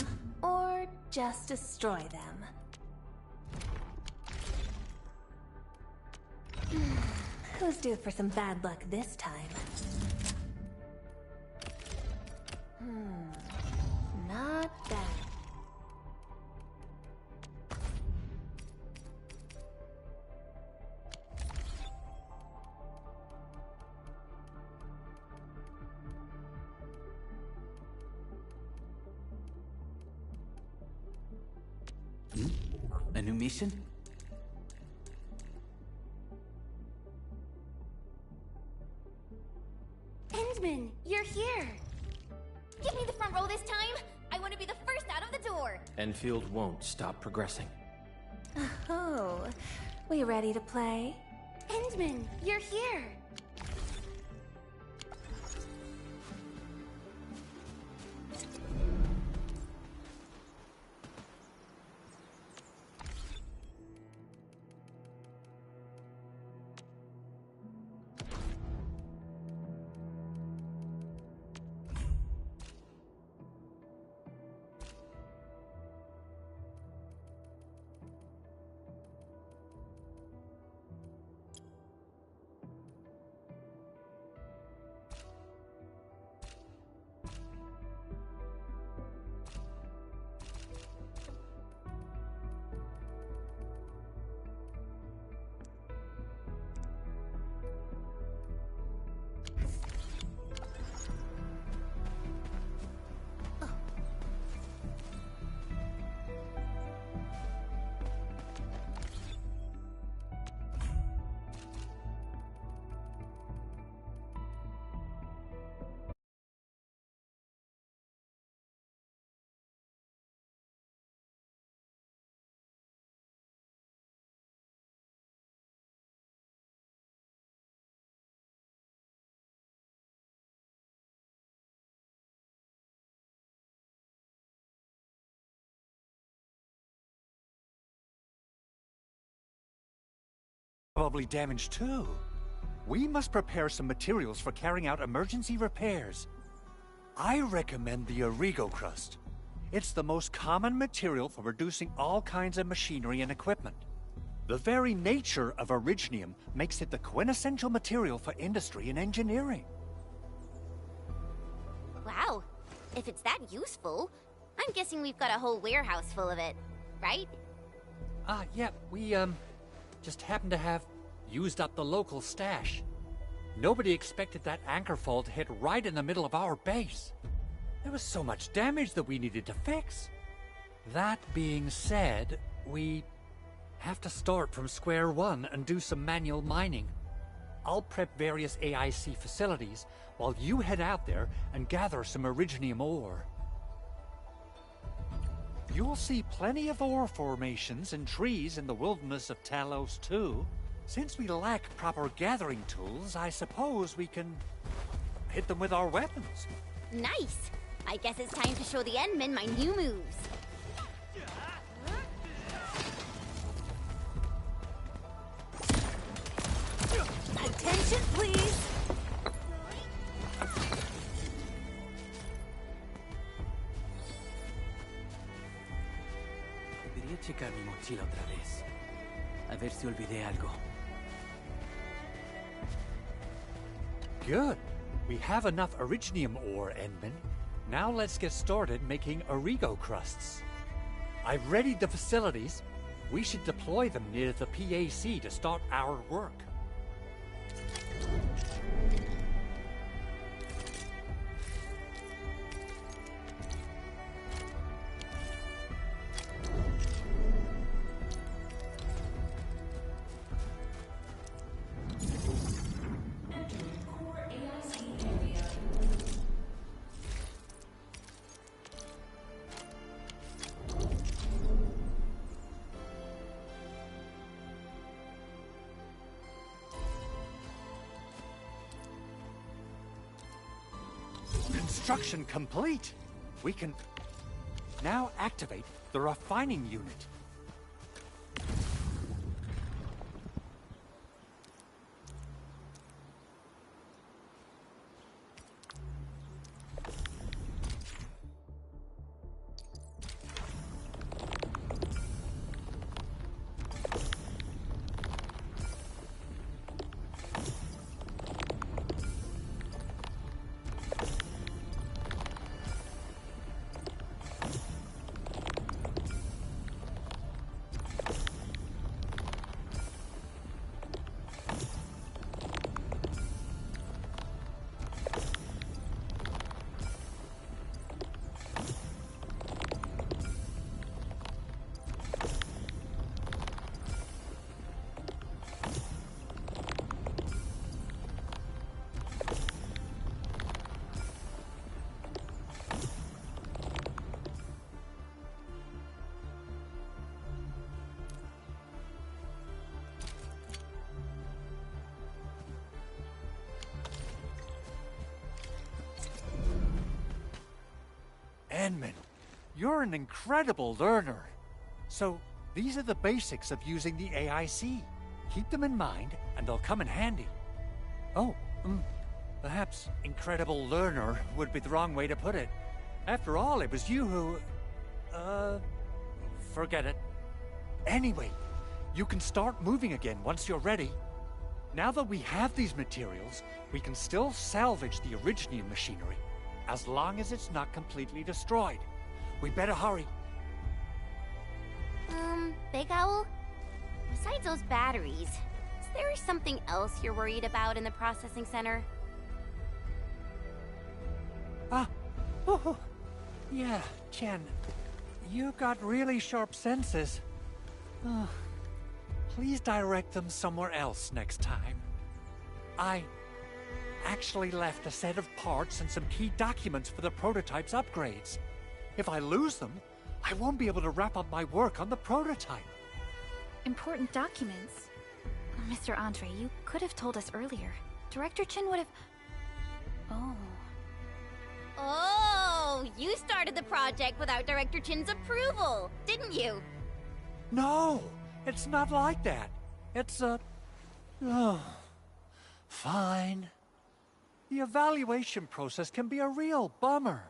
or just destroy them. Who's due for some bad luck this time? Not bad. A new mission? Endman, you're here! Give me the front row this time! I want to be the first out of the door! Enfield won't stop progressing. Oh, we ready to play? Endman, you're here! Probably damaged too. We must prepare some materials for carrying out emergency repairs. I recommend the Origo crust. It's the most common material for producing all kinds of machinery and equipment. The very nature of originium makes it the quintessential material for industry and engineering. Wow, if it's that useful, I'm guessing we've got a whole warehouse full of it, right? Yeah, we, just happen to have used up the local stash. Nobody expected that anchor fall to hit right in the middle of our base. There was so much damage that we needed to fix. That being said, we have to start from square one and do some manual mining. I'll prep various AIC facilities while you head out there and gather some originium ore. You'll see plenty of ore formations and trees in the wilderness of Talos too. Since we lack proper gathering tools, I suppose we can hit them with our weapons. Nice! I guess it's time to show the Endmen my new moves. Attention, please! Debería checar mi mochila otra vez. A ver si olvidé algo. Good. We have enough Originium ore, Endman. Now let's get started making Origo crusts. I've readied the facilities. We should deploy them near the PAC to start our work. Construction complete! We can now activate the refining unit. Endman, you're an incredible learner. So, these are the basics of using the AIC. Keep them in mind, and they'll come in handy. Oh, perhaps incredible learner would be the wrong way to put it. After all, it was you who... forget it. Anyway, you can start moving again once you're ready. Now that we have these materials, we can still salvage the Originium machinery, as long as it's not completely destroyed. We better hurry. Big Owl? Besides those batteries, is there something else you're worried about in the processing center? Yeah, Chen. You got really sharp senses. Please direct them somewhere else next time. I actually left a set of parts and some key documents for the prototype's upgrades. If I lose them, I won't be able to wrap up my work on the prototype. Important documents? Mr. Andre, you could have told us earlier. Director Chin would have... Oh, you started the project without Director Chin's approval, didn't you? No, it's not like that. It's fine. The evaluation process can be a real bummer.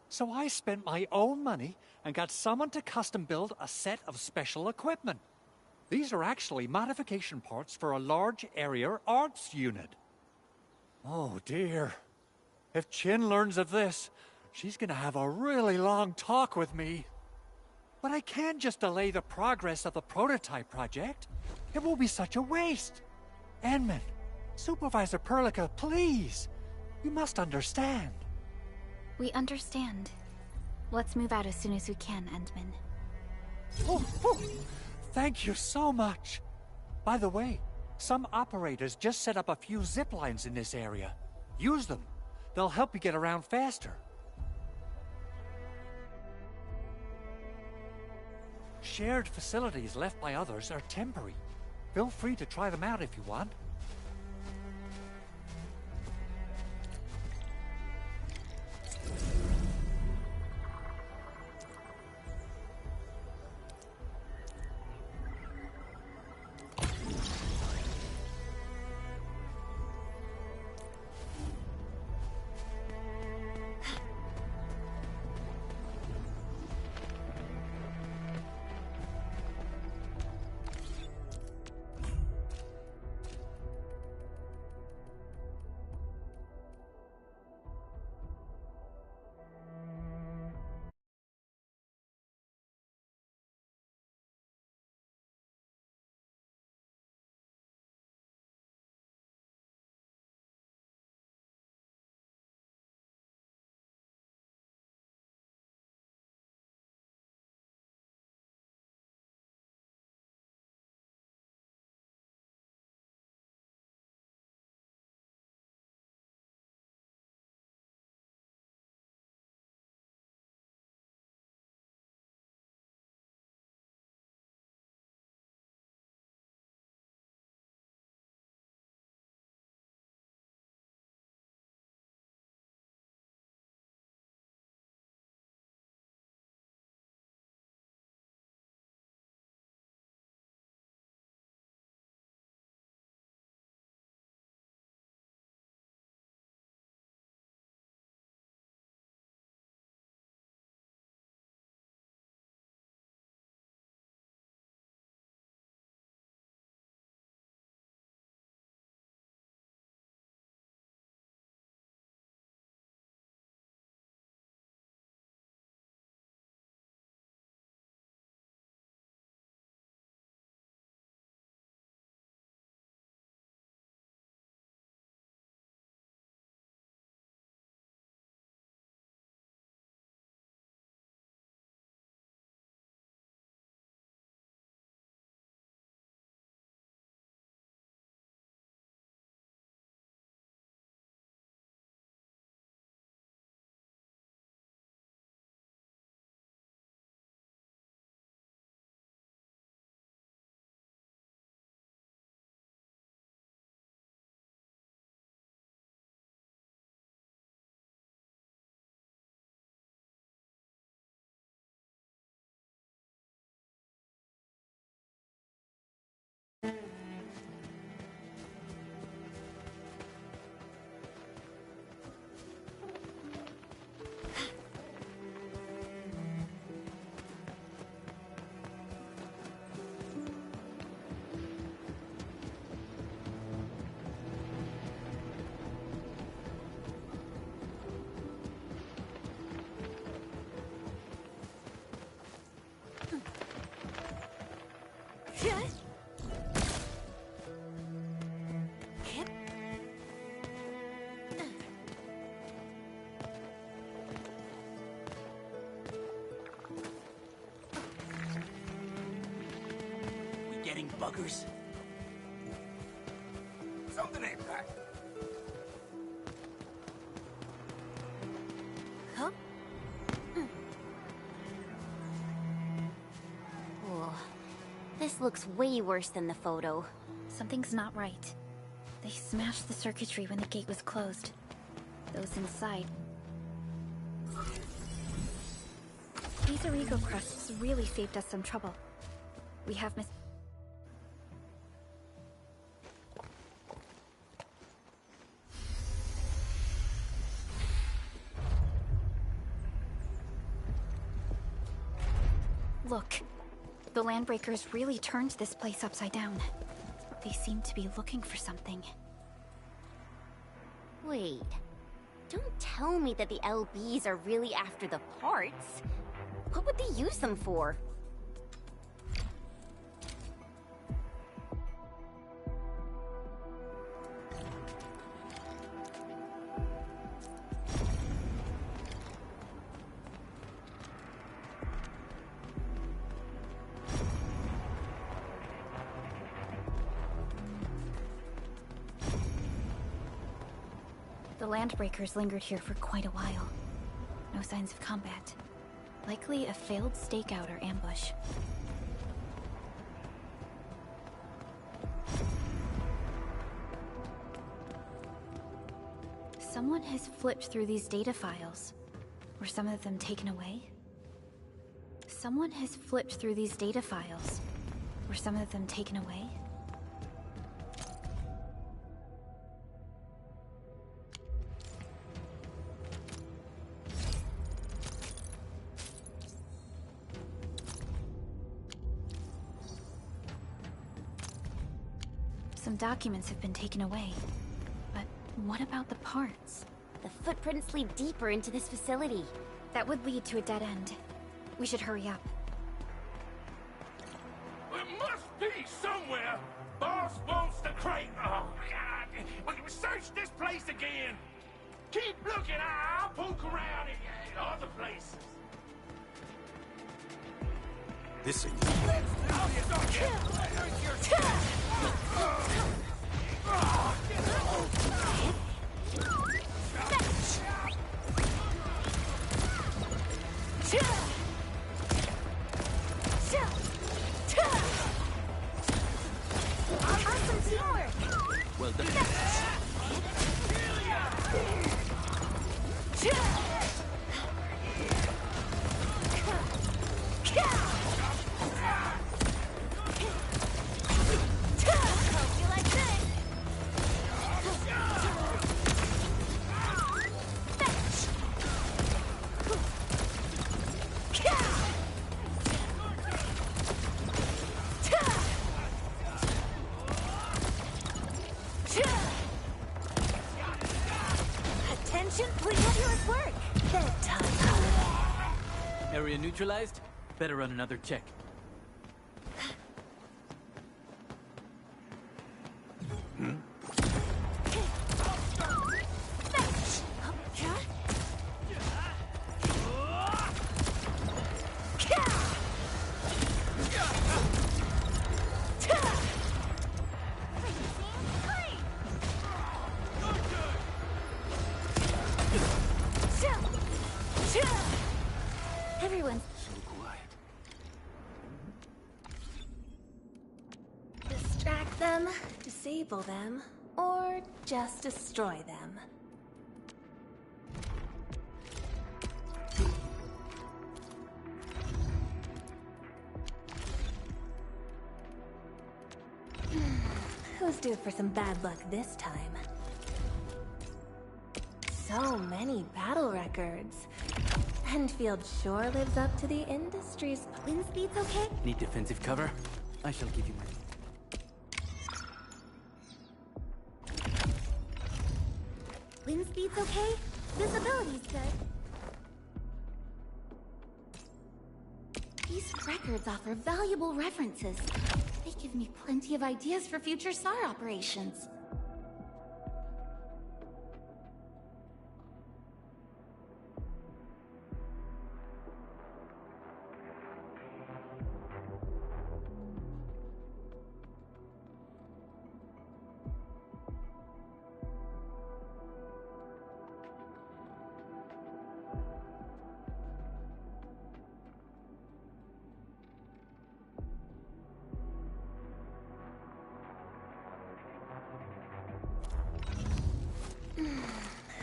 So I spent my own money and got someone to custom build a set of special equipment. These are actually modification parts for a large area arts unit. Oh dear. If Chin learns of this, she's gonna have a really long talk with me. But I can't just delay the progress of the prototype project. It will be such a waste. Endman, Supervisor Perlica, please. You must understand. We understand. Let's move out as soon as we can, Endman. Thank you so much. By the way, some operators just set up a few zip lines in this area. Use them. They'll help you get around faster. Shared facilities left by others are temporary. Feel free to try them out if you want. Getting buggers? Something ain't right. Huh? Oh, this looks way worse than the photo. Something's not right. They smashed the circuitry when the gate was closed. Those inside. These Origo crusts really saved us some trouble. We have Look, the Landbreakers really turned this place upside down. They seem to be looking for something. Wait, don't tell me that the LBs are really after the parts. What would they use them for? The Landbreakers lingered here for quite a while. No signs of combat. Likely a failed stakeout or ambush. Someone has flipped through these data files. Were some of them taken away? Someone has flipped through these data files. Were some of them taken away? Some documents have been taken away. But what about the parts? The footprints lead deeper into this facility. That would lead to a dead end. We should hurry up. It must be somewhere. Boss wants the crate. Oh, God. We can search this place again. Keep looking. I'll poke around in other places. This ain't... Awesome teamwork! Well done. Area neutralized? Better run another check. Everyone's So quiet. Distract them, disable them, or just destroy them. Who's due for some bad luck this time? So many battle records. Endfield sure lives up to the industry's... wind speed's okay? Need defensive cover? I shall give you my... Wind speed's okay? Visibility's good. These records offer valuable references. They give me plenty of ideas for future SAR operations.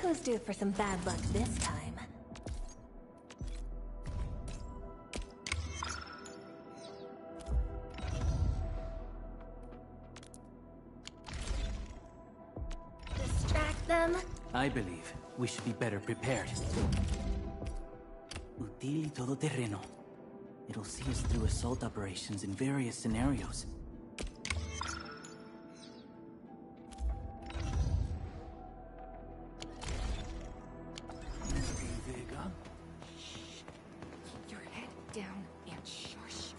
Who's due for some bad luck this time? Distract them? I believe we should be better prepared. Util y todoterreno. It'll see us through assault operations in various scenarios. Your head down and shush.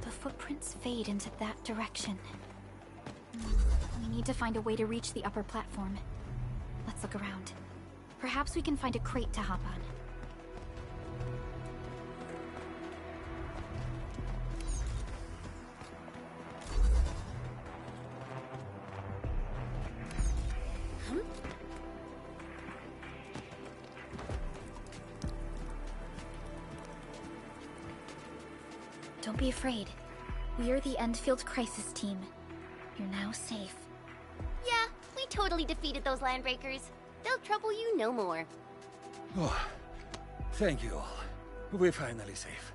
The footprints fade into that direction. We need to find a way to reach the upper platform. Let's look around. Perhaps we can find a crate to hop on. Don't be afraid. We are the Endfield crisis team. You're now safe. Yeah, we totally defeated those landbreakers. They'll trouble you no more. Oh, thank you all. We're finally safe.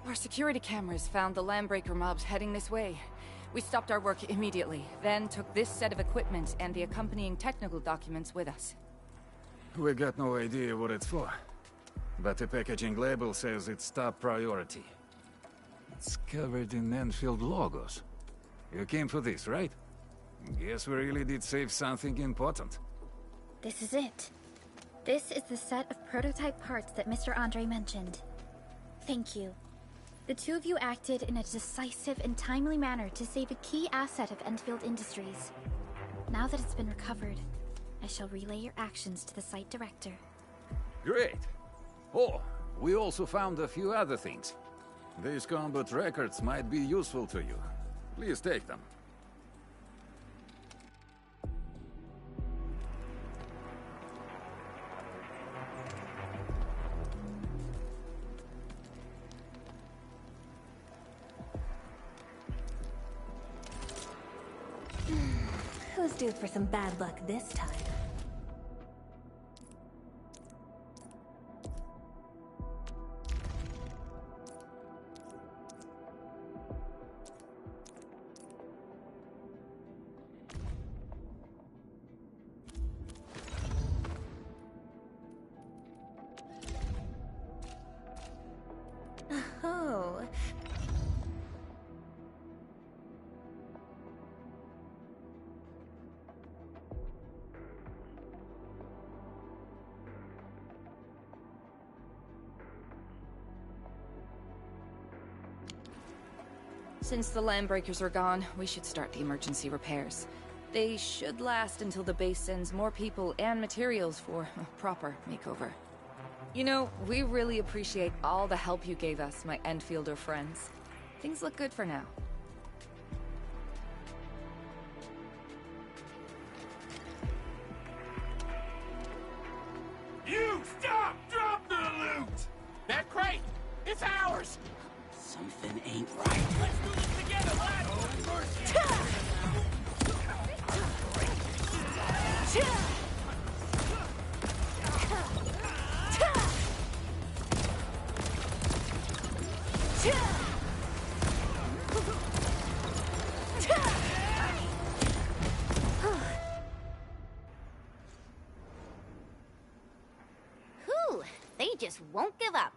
Our security cameras found the landbreaker mobs heading this way. We stopped our work immediately, then took this set of equipment and the accompanying technical documents with us. We got no idea what it's for, but the packaging label says it's top priority. It's covered in Enfield logos. You came for this, right? Guess we really did save something important. This is it. This is the set of prototype parts that Mr. Andre mentioned. Thank you. The two of you acted in a decisive and timely manner to save a key asset of Endfield Industries. Now that it's been recovered, I shall relay your actions to the site director. Great. Oh, we also found a few other things. These combat records might be useful to you. Please take them. Who's due for some bad luck this time? Oh. Since the landbreakers are gone, we should start the emergency repairs. They should last until the base sends more people and materials for a proper makeover. You know, we really appreciate all the help you gave us, my Enfielder friends. Things look good for now. You stop! Drop the loot! That crate! It's ours! Something ain't right. Let's do this together, lads! Whew, they just won't give up.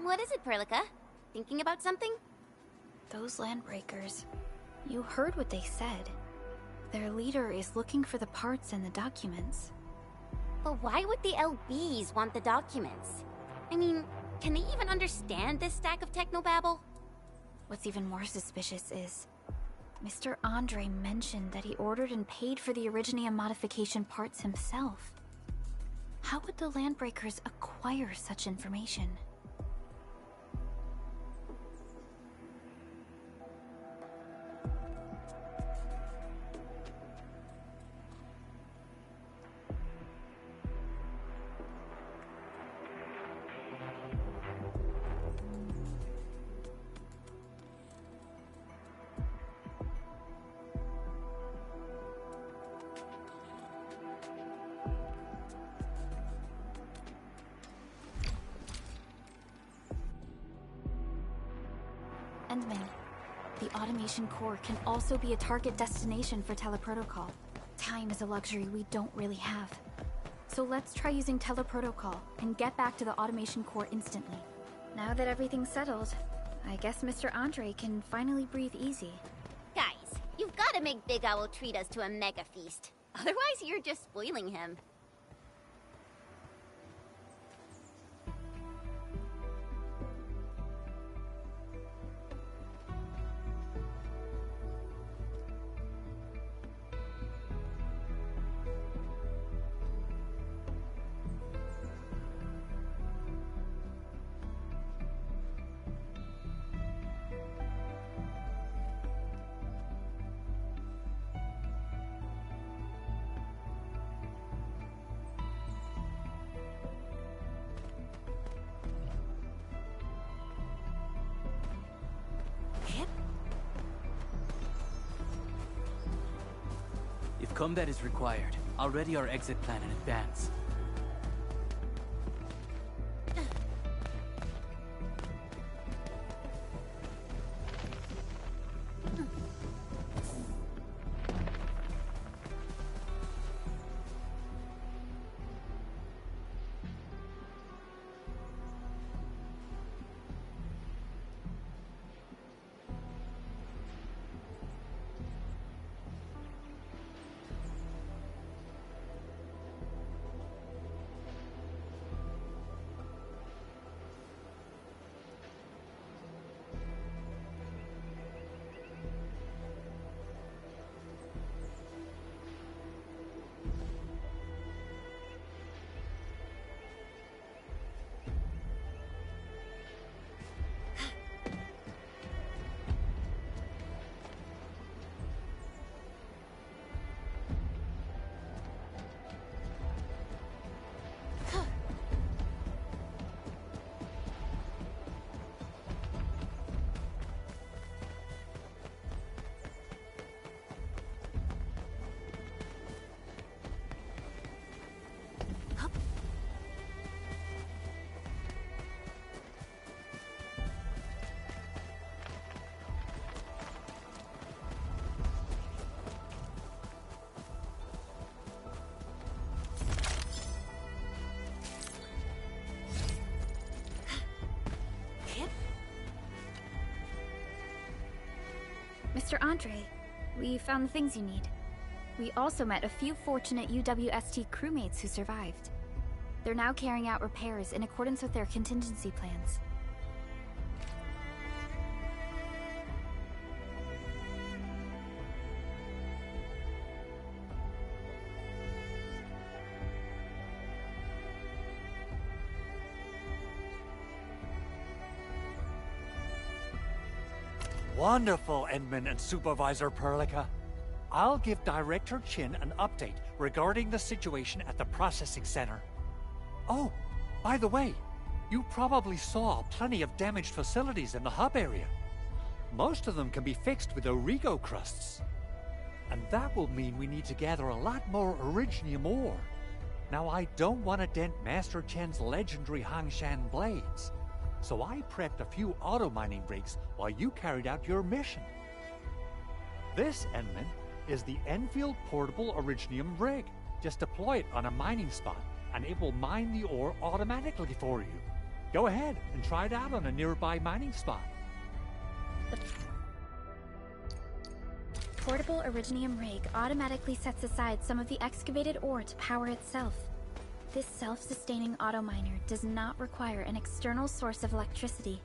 What is it, Perlica? Thinking about something? Those landbreakers. You heard what they said. Their leader is looking for the parts and the documents. But why would the LBs want the documents? I mean, can they even understand this stack of technobabble? What's even more suspicious is Mr. Andre mentioned that he ordered and paid for the Originium modification parts himself. How would the landbreakers acquire such information? Endman, the automation core can also be a target destination for teleprotocol. Time is a luxury we don't really have. So let's try using teleprotocol and get back to the automation core instantly. Now that everything's settled, I guess Mr. Andre can finally breathe easy. Guys, you've got to make Big Owl treat us to a mega feast. Otherwise, you're just spoiling him. Combat is required. I'll ready our exit plan in advance. Mr. Andre, we found the things you need. We also met a few fortunate UWST crewmates who survived. They're now carrying out repairs in accordance with their contingency plans. Wonderful, Endman and Supervisor Perlica. I'll give Director Chin an update regarding the situation at the processing center. Oh, by the way, you probably saw plenty of damaged facilities in the hub area. Most of them can be fixed with Origo crusts. And that will mean we need to gather a lot more Originium ore. Now, I don't want to dent Master Chen's legendary Hangshan blades, so I prepped a few auto-mining rigs while you carried out your mission. This, Endman, is the Enfield Portable Originium rig. Just deploy it on a mining spot, and it will mine the ore automatically for you. Go ahead and try it out on a nearby mining spot. Portable Originium rig automatically sets aside some of the excavated ore to power itself. This self-sustaining auto-miner does not require an external source of electricity,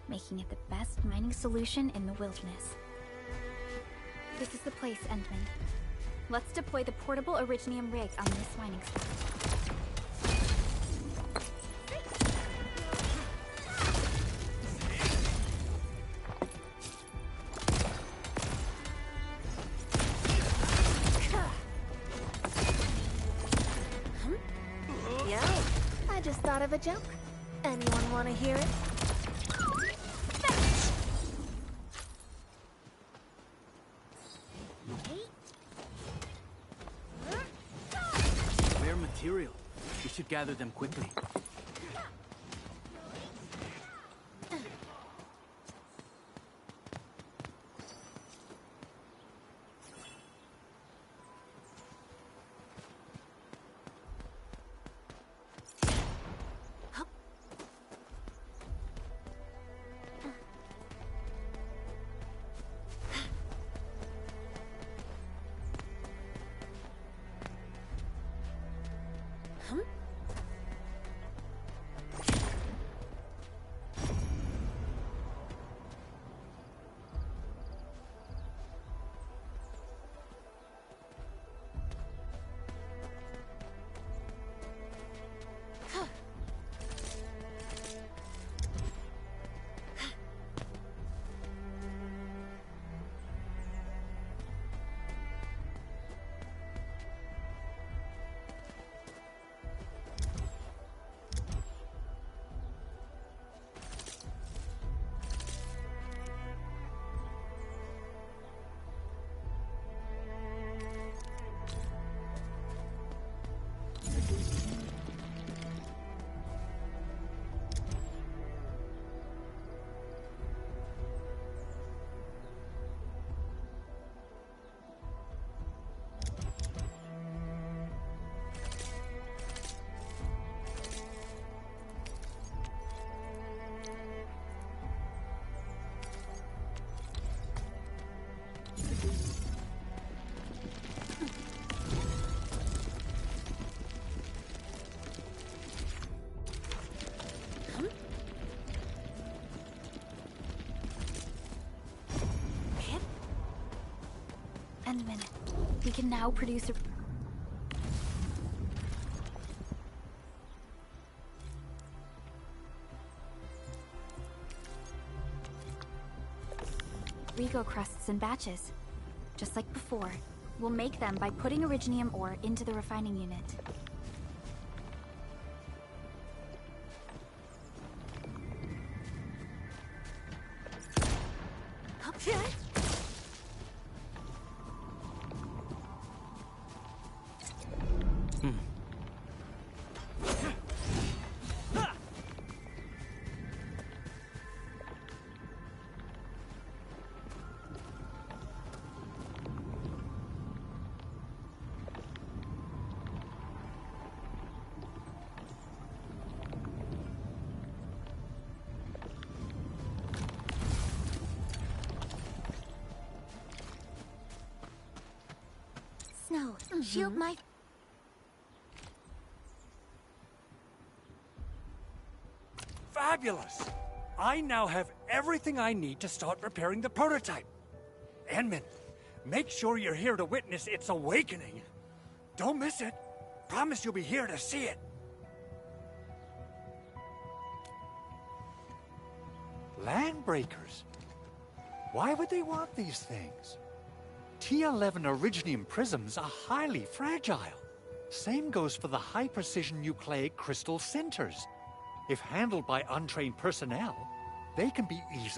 making it the best mining solution in the wilderness. This is the place, Endman. Let's deploy the portable Originium rig on this mining spot. I just thought of a joke. Anyone want to hear it? Rare material. We should gather them quickly. Endman. We can now produce a... Rego crusts in batches. Just like before, we'll make them by putting Originium ore into the refining unit. Snow, shield my... Fabulous! I now have everything I need to start repairing the prototype. Endman, make sure you're here to witness its awakening. Don't miss it. Promise you'll be here to see it. Landbreakers? Why would they want these things? T11 Originium prisms are highly fragile. Same goes for the high-precision nucleic crystal centers. If handled by untrained personnel, they can be easily